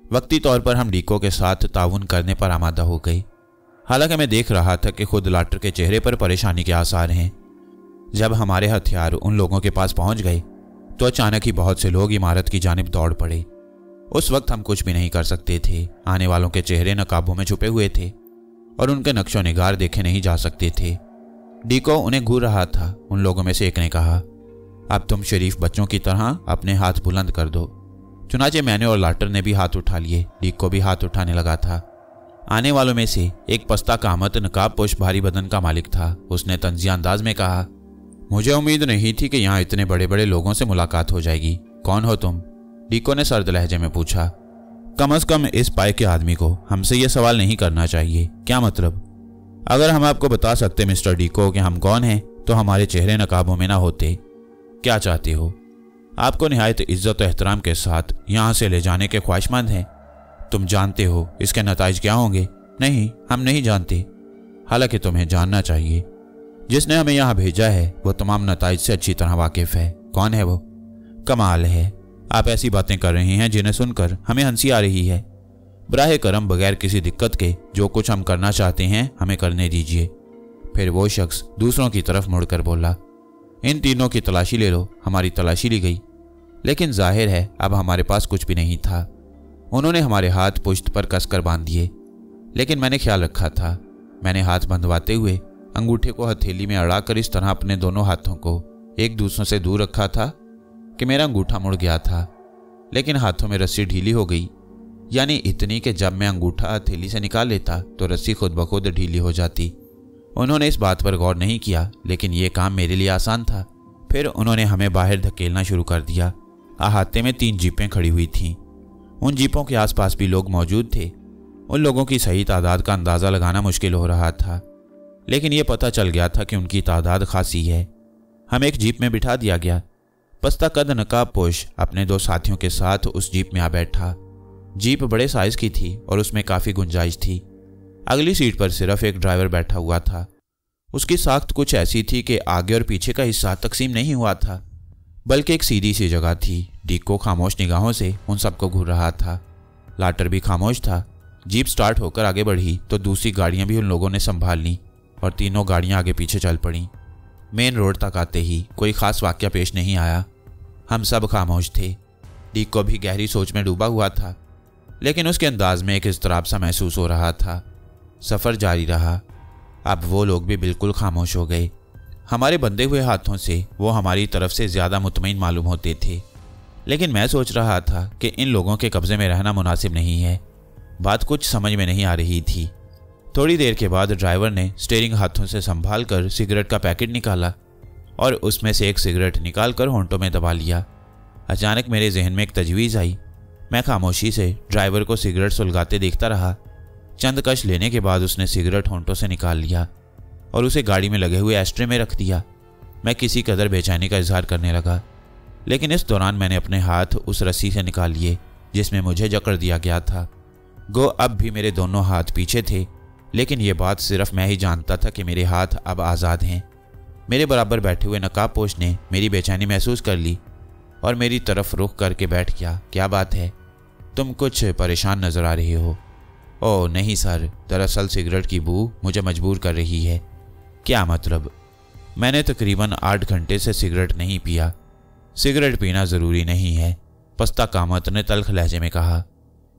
वक्ती तौर पर हम डीको के साथ ताउन करने पर आमादा हो गई। हालांकि मैं देख रहा था कि खुद लाटर के चेहरे पर परेशानी के आसार हैं। जब हमारे हथियार उन लोगों के पास पहुंच गए तो अचानक ही बहुत से लोग इमारत की जानिब दौड़ पड़े। उस वक्त हम कुछ भी नहीं कर सकते थे। आने वालों के चेहरे नकाबों में छुपे हुए थे और उनके नक्शो निगार देखे नहीं जा सकते थे। डीको उन्हें घूर रहा था। उन लोगों में से एक ने कहा, अब तुम शरीफ बच्चों की तरह अपने हाथ बुलंद कर दो। चुनाचे मैंने और लाटर ने भी हाथ उठा लिए। डीको भी हाथ उठाने लगा था। आने वालों में से एक पस्ता कामत नकाब पोश भारी बदन का मालिक था। उसने तंजिया अंदाज में कहा, मुझे उम्मीद नहीं थी कि यहाँ इतने बड़े बड़े लोगों से मुलाकात हो जाएगी। कौन हो तुम? डीको ने सर्द लहजे में पूछा। कम से कम इस पाए के आदमी को हमसे ये सवाल नहीं करना चाहिए। क्या मतलब? अगर हम आपको बता सकते मिस्टर डीको कि हम कौन हैं तो हमारे चेहरे नकाबों में ना होते। क्या चाहते हो? आपको निहायत इज्जत और एहतराम के साथ यहाँ से ले जाने के ख्वाहिशमंद हैं। तुम जानते हो इसके नताइज क्या होंगे? नहीं, हम नहीं जानते। हालांकि तुम्हें जानना चाहिए। जिसने हमें यहाँ भेजा है वो तमाम नताइज से अच्छी तरह वाकिफ है। कौन है वो? कमाल है, आप ऐसी बातें कर रहे हैं जिन्हें सुनकर हमें हंसी आ रही है। बराहे करम बगैर किसी दिक्कत के जो कुछ हम करना चाहते हैं हमें करने दीजिए। फिर वो शख्स दूसरों की तरफ मुड़कर बोला, इन तीनों की तलाशी ले लो। हमारी तलाशी ली गई, लेकिन जाहिर है अब हमारे पास कुछ भी नहीं था। उन्होंने हमारे हाथ पुश्त पर कसकर बांध दिए, लेकिन मैंने ख्याल रखा था। मैंने हाथ बंधवाते हुए अंगूठे को हथेली में अड़ाकर इस तरह अपने दोनों हाथों को एक दूसरे से दूर रखा था कि मेरा अंगूठा मुड़ गया था, लेकिन हाथों में रस्सी ढीली हो गई। यानी इतनी कि जब मैं अंगूठा हथेली से निकाल लेता तो रस्सी खुद ब खुद ढीली हो जाती। उन्होंने इस बात पर गौर नहीं किया, लेकिन यह काम मेरे लिए आसान था। फिर उन्होंने हमें बाहर धकेलना शुरू कर दिया। अहाते में 3 जीपें खड़ी हुई थीं। उन जीपों के आसपास भी लोग मौजूद थे। उन लोगों की सही तादाद का अंदाज़ा लगाना मुश्किल हो रहा था, लेकिन यह पता चल गया था कि उनकी तादाद खासी है। हम एक जीप में बिठा दिया गया। पस्ता कद नकाब पोश अपने 2 साथियों के साथ उस जीप में आ बैठा। जीप बड़े साइज की थी और उसमें काफ़ी गुंजाइश थी। अगली सीट पर सिर्फ एक ड्राइवर बैठा हुआ था। उसकी साख्त कुछ ऐसी थी कि आगे और पीछे का हिस्सा तकसीम नहीं हुआ था, बल्कि एक सीधी सी जगह थी। डीको खामोश निगाहों से उन सबको घूर रहा था। लाटर भी खामोश था। जीप स्टार्ट होकर आगे बढ़ी तो दूसरी गाड़ियां भी उन लोगों ने संभाल लीं और तीनों गाड़ियां आगे पीछे चल पड़ीं। मेन रोड तक आते ही कोई खास वाकया पेश नहीं आया। हम सब खामोश थे। डीको भी गहरी सोच में डूबा हुआ था, लेकिन उसके अंदाज में एक इज़्तिराब सा महसूस हो रहा था। सफ़र जारी रहा। अब वो लोग भी बिल्कुल खामोश हो गए। हमारे बंधे हुए हाथों से वो हमारी तरफ से ज़्यादा मुतमईन मालूम होते थे, लेकिन मैं सोच रहा था कि इन लोगों के कब्ज़े में रहना मुनासिब नहीं है। बात कुछ समझ में नहीं आ रही थी। थोड़ी देर के बाद ड्राइवर ने स्टीयरिंग हाथों से संभाल कर सिगरेट का पैकेट निकाला और उसमें से एक सिगरेट निकाल कर होंठों में दबा लिया। अचानक मेरे जहन में एक तजवीज़ आई। मैं खामोशी से ड्राइवर को सिगरेट सुलगाते देखता रहा। चंद कश लेने के बाद उसने सिगरेट होंठों से निकाल लिया और उसे गाड़ी में लगे हुए एस्ट्रे में रख दिया। मैं किसी कदर बेचैनी का इजहार करने लगा, लेकिन इस दौरान मैंने अपने हाथ उस रस्सी से निकाल लिए जिसमें मुझे जकड़ दिया गया था। गो अब भी मेरे दोनों हाथ पीछे थे, लेकिन ये बात सिर्फ मैं ही जानता था कि मेरे हाथ अब आज़ाद हैं। मेरे बराबर बैठे हुए नकाबपोश ने मेरी बेचैनी महसूस कर ली और मेरी तरफ रुख करके बैठ गया। क्या बात है, तुम कुछ परेशान नज़र आ रहे हो? ओह नहीं सर, दरअसल सिगरेट की बू मुझे मजबूर कर रही है। क्या मतलब? मैंने तकरीबन 8 घंटे से सिगरेट नहीं पिया। सिगरेट पीना ज़रूरी नहीं है, पस्ता कामत ने तल्ख लहजे में कहा।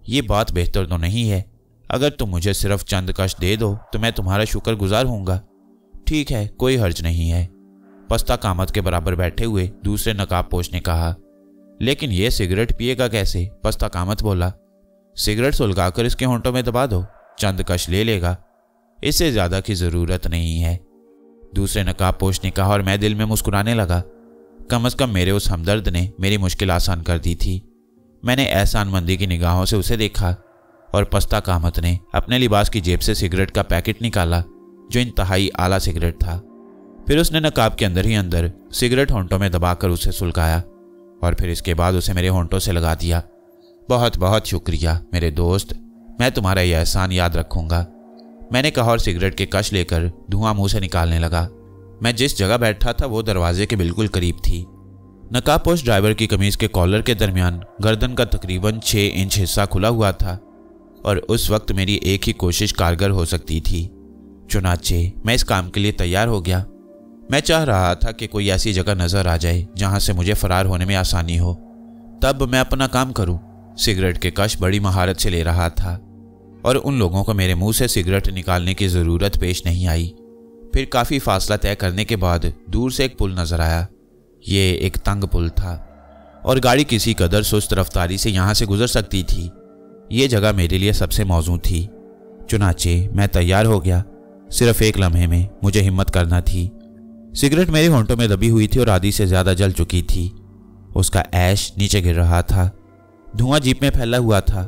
ये बात बेहतर तो नहीं है। अगर तुम मुझे सिर्फ चंद कश दे दो तो मैं तुम्हारा शुक्रगुजार होऊंगा। ठीक है, कोई हर्ज नहीं है, पस्ता कामत के बराबर बैठे हुए दूसरे नकाबपोश ने कहा। लेकिन ये सिगरेट पिएगा कैसे? पस्ता कामत बोला। सिगरेट सुलगाकर इसके होंठों में दबा दो, चंद कश ले लेगा, इससे ज़्यादा की ज़रूरत नहीं है, दूसरे नकाबपोश ने कहा। और मैं दिल में मुस्कुराने लगा। कम से कम मेरे उस हमदर्द ने मेरी मुश्किल आसान कर दी थी। मैंने एहसानमंदी की निगाहों से उसे देखा और पस्ता कामत ने अपने लिबास की जेब से सिगरेट का पैकेट निकाला जो इंतहाई आला सिगरेट था। फिर उसने नकाब के अंदर ही अंदर सिगरेट होंठों में दबाकर उसे सुलगाया और फिर इसके बाद उसे मेरे होंठों से लगा दिया। बहुत बहुत शुक्रिया मेरे दोस्त, मैं तुम्हारा यह एहसान याद रखूंगा, मैंने कहा और सिगरेट के कश लेकर धुआं मुंह से निकालने लगा। मैं जिस जगह बैठा था वो दरवाजे के बिल्कुल करीब थी। नकाबपोश ड्राइवर की कमीज के कॉलर के दरमियान गर्दन का तकरीबन 6 इंच हिस्सा खुला हुआ था और उस वक्त मेरी एक ही कोशिश कारगर हो सकती थी। चुनाचे मैं इस काम के लिए तैयार हो गया। मैं चाह रहा था कि कोई ऐसी जगह नजर आ जाए जहां से मुझे फरार होने में आसानी हो, तब मैं अपना काम करूं। सिगरेट के कश बड़ी महारत से ले रहा था और उन लोगों को मेरे मुंह से सिगरेट निकालने की ज़रूरत पेश नहीं आई। फिर काफ़ी फासला तय करने के बाद दूर से एक पुल नज़र आया। ये एक तंग पुल था और गाड़ी किसी कदर सुस्त रफ्तारी से यहाँ से गुजर सकती थी। ये जगह मेरे लिए सबसे मौजू थी। चुनाचे मैं तैयार हो गया। सिर्फ एक लम्हे में मुझे हिम्मत करना थी। सिगरेट मेरे होंठों में दबी हुई थी और आधी से ज़्यादा जल चुकी थी। उसका ऐश नीचे गिर रहा था। धुआं जीप में फैला हुआ था।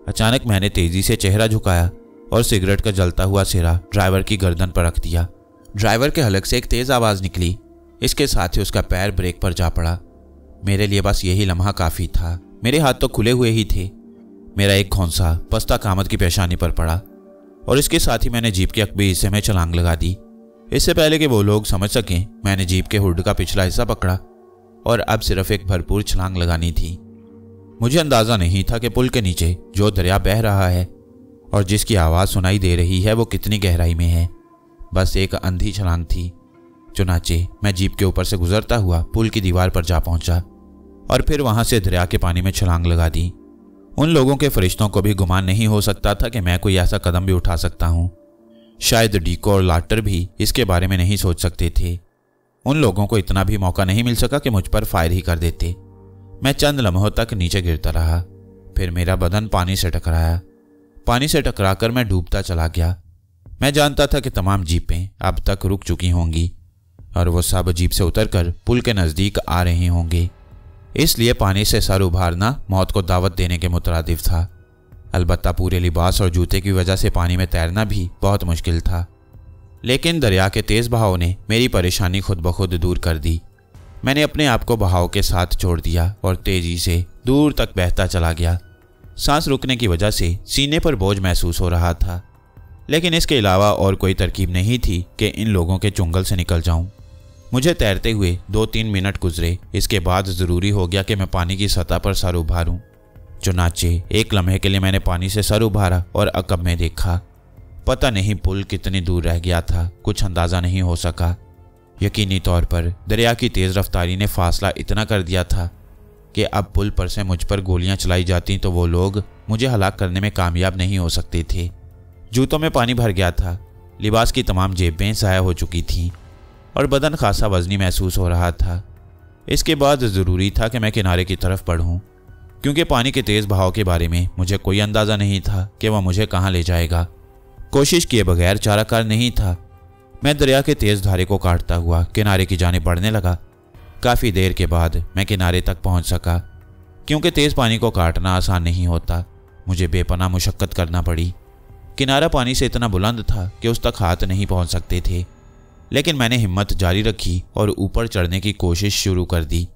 अचानक मैंने तेज़ी से चेहरा झुकाया और सिगरेट का जलता हुआ सिरा ड्राइवर की गर्दन पर रख दिया। ड्राइवर के हलक से एक तेज़ आवाज़ निकली। इसके साथ ही उसका पैर ब्रेक पर जा पड़ा। मेरे लिए बस यही लम्हा काफ़ी था। मेरे हाथ तो खुले हुए ही थे। मेरा एक खोंसा पस्ता कामत की पेशानी पर पड़ा और इसके साथ ही मैंने जीप के अकबी हिस्से में छलांग लगा दी। इससे पहले कि वो लोग समझ सकें, मैंने जीप के हुड का पिछला हिस्सा पकड़ा और अब सिर्फ एक भरपूर छलांग लगानी थी। मुझे अंदाज़ा नहीं था कि पुल के नीचे जो दरिया बह रहा है और जिसकी आवाज़ सुनाई दे रही है वो कितनी गहराई में है। बस एक अंधी छलांग थी। चुनाचे मैं जीप के ऊपर से गुजरता हुआ पुल की दीवार पर जा पहुंचा और फिर वहां से दरिया के पानी में छलांग लगा दी। उन लोगों के फरिश्तों को भी गुमान नहीं हो सकता था कि मैं कोई ऐसा कदम भी उठा सकता हूं। शायद डीको और लाटर भी इसके बारे में नहीं सोच सकते थे। उन लोगों को इतना भी मौका नहीं मिल सका कि मुझ पर फायर ही कर देते। मैं चंद लम्हों तक नीचे गिरता रहा। फिर मेरा बदन पानी से टकराया। पानी से टकराकर मैं डूबता चला गया। मैं जानता था कि तमाम जीपें अब तक रुक चुकी होंगी और वो सब जीप से उतरकर पुल के नज़दीक आ रहे होंगे। इसलिए पानी से सर उभारना मौत को दावत देने के मुतरादिफ था। अलबत्ता पूरे लिबास और जूते की वजह से पानी में तैरना भी बहुत मुश्किल था। लेकिन दरिया के तेज़ बहाव ने मेरी परेशानी खुद ब खुद दूर कर दी। मैंने अपने आप को बहाव के साथ छोड़ दिया और तेज़ी से दूर तक बहता चला गया। सांस रुकने की वजह से सीने पर बोझ महसूस हो रहा था, लेकिन इसके अलावा और कोई तरकीब नहीं थी कि इन लोगों के चुंगल से निकल जाऊं। मुझे तैरते हुए 2-3 मिनट गुजरे। इसके बाद ज़रूरी हो गया कि मैं पानी की सतह पर सर उभारूं। चुनाचे एक लम्हे के लिए मैंने पानी से सर उभारा और अकब में देखा। पता नहीं पुल कितनी दूर रह गया था, कुछ अंदाज़ा नहीं हो सका। यकीनी तौर पर दरिया की तेज़ रफ्तारी ने फासला इतना कर दिया था कि अब पुल पर से मुझ पर गोलियां चलाई जाती तो वो लोग मुझे हलाक करने में कामयाब नहीं हो सकते थे। जूतों में पानी भर गया था। लिबास की तमाम जेबें ज़ाया हो चुकी थीं और बदन खासा वज़नी महसूस हो रहा था। इसके बाद ज़रूरी था कि मैं किनारे की तरफ बढ़ूं, क्योंकि पानी के तेज़ बहाव के बारे में मुझे कोई अंदाज़ा नहीं था कि वह मुझे कहां ले जाएगा। कोशिश किए बगैर चाराकार नहीं था। मैं दरिया के तेज धारे को काटता हुआ किनारे की जानिब बढ़ने लगा। काफ़ी देर के बाद मैं किनारे तक पहुंच सका। क्योंकि तेज़ पानी को काटना आसान नहीं होता, मुझे बेपनाह मुशक्क़त करना पड़ी। किनारा पानी से इतना बुलंद था कि उस तक हाथ नहीं पहुंच सकते थे, लेकिन मैंने हिम्मत जारी रखी और ऊपर चढ़ने की कोशिश शुरू कर दी।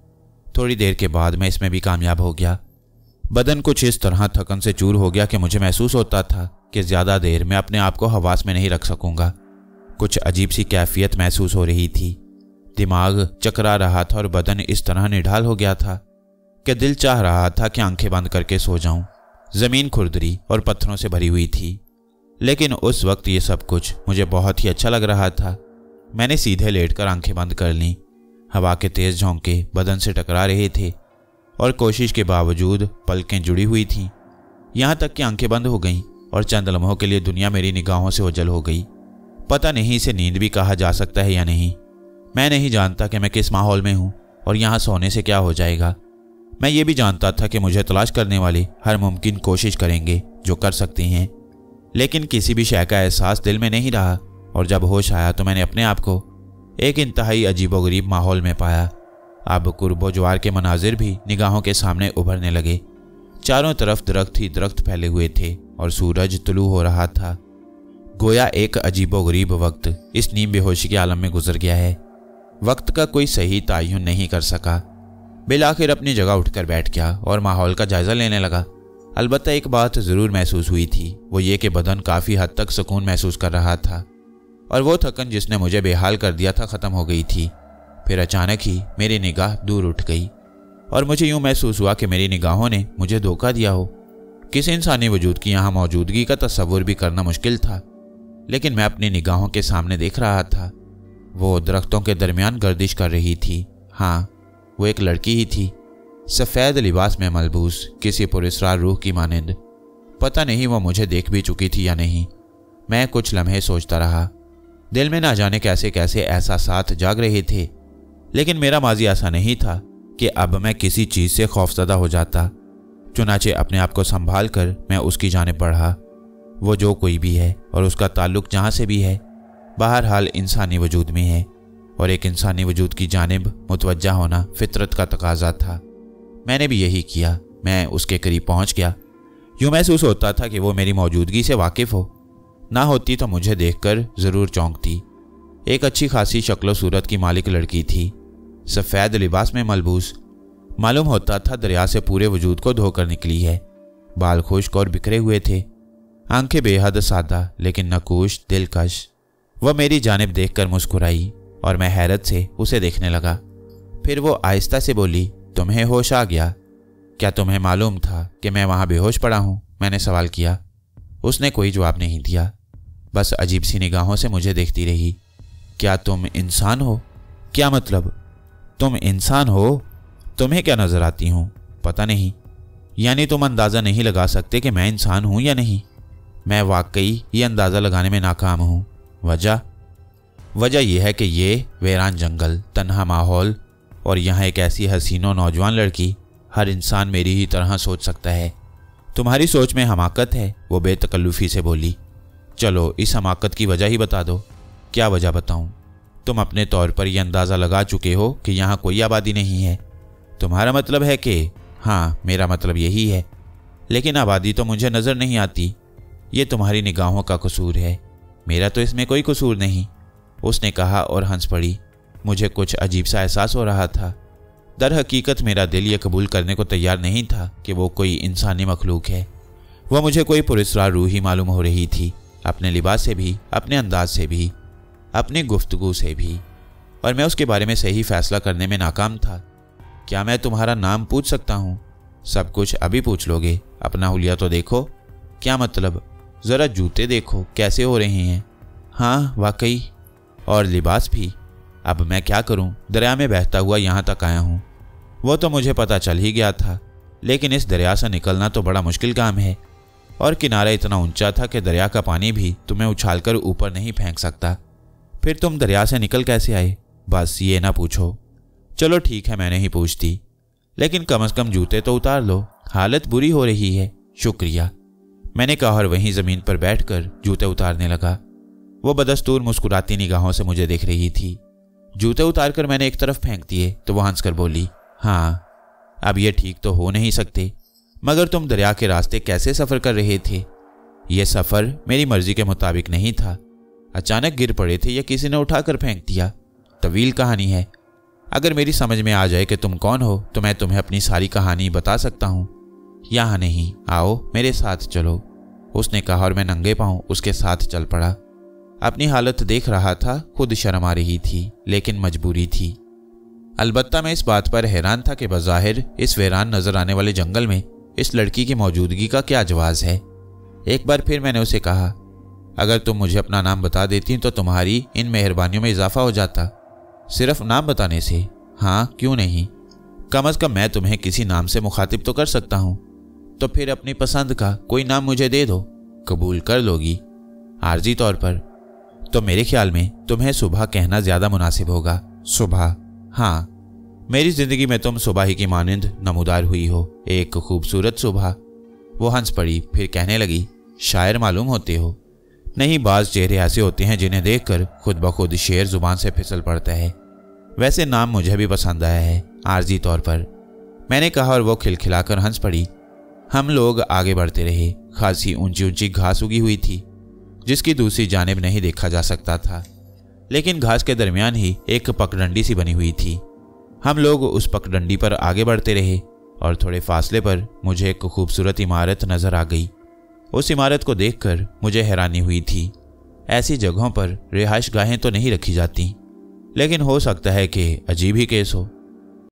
थोड़ी देर के बाद मैं इसमें भी कामयाब हो गया। बदन कुछ इस तरह थकन से चूर हो गया कि मुझे महसूस होता था कि ज़्यादा देर मैं अपने आप को हवास में नहीं रख सकूंगा। कुछ अजीब सी कैफियत महसूस हो रही थी। दिमाग चकरा रहा था और बदन इस तरह निढाल हो गया था कि दिल चाह रहा था कि आंखें बंद करके सो जाऊं। ज़मीन खुरदरी और पत्थरों से भरी हुई थी, लेकिन उस वक्त ये सब कुछ मुझे बहुत ही अच्छा लग रहा था। मैंने सीधे लेटकर आंखें बंद कर लीं। हवा के तेज़ झोंके बदन से टकरा रहे थे और कोशिश के बावजूद पलकें जुड़ी हुई थीं। यहाँ तक कि आंखें बंद हो गईं और चंद लम्हों के लिए दुनिया मेरी निगाहों से ओझल हो गई। पता नहीं इसे नींद भी कहा जा सकता है या नहीं। मैं नहीं जानता कि मैं किस माहौल में हूँ और यहाँ सोने से क्या हो जाएगा। मैं ये भी जानता था कि मुझे तलाश करने वाले हर मुमकिन कोशिश करेंगे जो कर सकते हैं, लेकिन किसी भी शय का एहसास दिल में नहीं रहा। और जब होश आया तो मैंने अपने आप को एक इंतहाई अजीबोगरीब माहौल में पाया। अब कुर्बो ज्वार के मनाजिर भी निगाहों के सामने उभरने लगे। चारों तरफ दरख्त ही दरख्त फैले हुए थे और सूरज तुलू हो रहा था। गोया एक अजीबोगरीब वक्त इस नीम बेहोशी के आलम में गुजर गया है। वक्त का कोई सही तायुन नहीं कर सका। बिलाखिर अपनी जगह उठकर बैठ गया और माहौल का जायजा लेने लगा। अलबत्ता एक बात ज़रूर महसूस हुई थी, वो ये कि बदन काफ़ी हद तक सुकून महसूस कर रहा था और वो थकन जिसने मुझे बेहाल कर दिया था ख़त्म हो गई थी। फिर अचानक ही मेरी निगाह दूर उठ गई और मुझे यूँ महसूस हुआ कि मेरी निगाहों ने मुझे धोखा दिया हो। किसी इंसानी वजूद की यहाँ मौजूदगी का तस्वुर भी करना मुश्किल था, लेकिन मैं अपनी निगाहों के सामने देख रहा था। वो दरख्तों के दरमियान गर्दिश कर रही थी। हाँ, वो एक लड़की ही थी, सफ़ेद लिबास में मलबूस, किसी पुरस्कार रूह की मानिंद। पता नहीं वो मुझे देख भी चुकी थी या नहीं। मैं कुछ लम्हे सोचता रहा। दिल में ना जाने कैसे कैसे एहसासात जाग रहे थे, लेकिन मेरा माजी ऐसा नहीं था कि अब मैं किसी चीज़ से खौफजदा हो जाता। चुनाचे अपने आप को संभाल कर मैं उसकी जानिब बढ़ा। वो जो कोई भी है और उसका ताल्लुक जहाँ से भी है, बहरहाल इंसानी वजूद में है और एक इंसानी वजूद की जानिब मुतवज्जा होना फितरत का तकाजा था। मैंने भी यही किया। मैं उसके करीब पहुँच गया। यूँ महसूस होता था कि वो मेरी मौजूदगी से वाकिफ़ हो। ना होती तो मुझे देखकर ज़रूर चौंकती। एक अच्छी खासी शक्ल सूरत की मालिक लड़की थी, सफ़ेद लिबास में मलबूस। मालूम होता था दरिया से पूरे वजूद को धोकर निकली है। बाल खुश्क और बिखरे हुए थे, आंखें बेहद सादा लेकिन नकूश दिलकश। वह मेरी जानिब देखकर मुस्कुराई और मैं हैरत से उसे देखने लगा। फिर वो आहिस्ता से बोली, तुम्हें होश आ गया? क्या तुम्हें मालूम था कि मैं वहाँ बेहोश पड़ा हूँ? मैंने सवाल किया। उसने कोई जवाब नहीं दिया, बस अजीब सी निगाहों से मुझे देखती रही। क्या तुम इंसान हो? क्या मतलब? तुम इंसान हो? तुम्हें क्या नज़र आती हूँ? पता नहीं। यानी तुम अंदाज़ा नहीं लगा सकते कि मैं इंसान हूँ या नहीं? मैं वाकई ये अंदाज़ा लगाने में नाकाम हूँ। वजह यह है कि ये वीरान जंगल, तन्हा माहौल और यहाँ एक ऐसी हसीनो नौजवान लड़की, हर इंसान मेरी ही तरह सोच सकता है। तुम्हारी सोच में हमाकत है, वो बेतकल्लुफ़ी से बोली। चलो इस हमाकत की वजह ही बता दो। क्या वजह बताऊं? तुम अपने तौर पर यह अंदाज़ा लगा चुके हो कि यहाँ कोई आबादी नहीं है। तुम्हारा मतलब है कि? हाँ, मेरा मतलब यही है, लेकिन आबादी तो मुझे नज़र नहीं आती। ये तुम्हारी निगाहों का कसूर है, मेरा तो इसमें कोई कसूर नहीं, उसने कहा और हंस पड़ी। मुझे कुछ अजीब सा एहसास हो रहा था। दर हकीकत मेरा दिल ये कबूल करने को तैयार नहीं था कि वो कोई इंसानी मखलूक है। वह मुझे कोई पुरस्कार रूह ही मालूम हो रही थी, अपने लिबास से भी, अपने अंदाज से भी, अपनी गुफ्तगू से भी, और मैं उसके बारे में सही फैसला करने में नाकाम था। क्या मैं तुम्हारा नाम पूछ सकता हूँ? सब कुछ अभी पूछ लोगे? अपना हुलिया तो देखो। क्या मतलब? ज़रा जूते देखो कैसे हो रहे हैं। हाँ वाकई, और लिबास भी। अब मैं क्या करूं? दरिया में बहता हुआ यहाँ तक आया हूँ। वो तो मुझे पता चल ही गया था, लेकिन इस दरिया से निकलना तो बड़ा मुश्किल काम है, और किनारा इतना ऊंचा था कि दरिया का पानी भी तुम्हें उछालकर ऊपर नहीं फेंक सकता। फिर तुम दरिया से निकल कैसे आए? बस ये ना पूछो। चलो ठीक है, मैंने ही पूछ दी, लेकिन कम से कम जूते तो उतार लो, हालत बुरी हो रही है। शुक्रिया, मैंने कहा और वहीं ज़मीन पर बैठकर जूते उतारने लगा। वो बदस्तूर मुस्कुराती निगाहों से मुझे देख रही थी। जूते उतारकर मैंने एक तरफ फेंक दिए तो वो हंसकर बोली, हाँ, अब ये ठीक तो हो नहीं सकते, मगर तुम दरिया के रास्ते कैसे सफ़र कर रहे थे? यह सफ़र मेरी मर्जी के मुताबिक नहीं था। अचानक गिर पड़े थे या किसी ने उठाकर फेंक दिया? तवील कहानी है। अगर मेरी समझ में आ जाए कि तुम कौन हो तो मैं तुम्हें अपनी सारी कहानी बता सकता हूँ। यहाँ नहीं, आओ मेरे साथ चलो, उसने कहा और मैं नंगे पांव उसके साथ चल पड़ा। अपनी हालत देख रहा था, खुद शर्म आ रही थी लेकिन मजबूरी थी। अलबत्ता मैं इस बात पर हैरान था कि बज़ाहिर इस वीरान नजर आने वाले जंगल में इस लड़की की मौजूदगी का क्या जवाज़ है। एक बार फिर मैंने उसे कहा, अगर तुम मुझे अपना नाम बता देती तो तुम्हारी इन मेहरबानियों में इजाफा हो जाता। सिर्फ नाम बताने से? हाँ, क्यों नहीं, कम अज़ कम मैं तुम्हें किसी नाम से मुखातिब तो कर सकता हूँ। तो फिर अपनी पसंद का कोई नाम मुझे दे दो, कबूल कर लोगी? आर्जी तौर पर तो मेरे ख्याल में तुम्हें सुबह कहना ज़्यादा मुनासिब होगा। सुबह? हाँ, मेरी ज़िंदगी में तुम सुबह ही की मानिंद नमूदार हुई हो, एक खूबसूरत सुबह। वो हंस पड़ी, फिर कहने लगी, शायर मालूम होते हो। नहीं, बाज़ चेहरे ऐसे होते हैं जिन्हें देखकर खुद ब खुद शेर जुबान से फिसल पड़ता है। वैसे नाम मुझे भी पसंद आया है, आर्जी तौर पर, मैंने कहा, और वो खिलखिलाकर हंस पड़ी। हम लोग आगे बढ़ते रहे। खासी ऊंची ऊंची घास उगी हुई थी जिसकी दूसरी जानिब नहीं देखा जा सकता था, लेकिन घास के दरमियान ही एक पगडंडी सी बनी हुई थी। हम लोग उस पगडंडी पर आगे बढ़ते रहे और थोड़े फासले पर मुझे एक खूबसूरत इमारत नजर आ गई। उस इमारत को देखकर मुझे हैरानी हुई थी। ऐसी जगहों पर रिहाइश गाहें तो नहीं रखी जाती, लेकिन हो सकता है कि अजीब ही केस हो।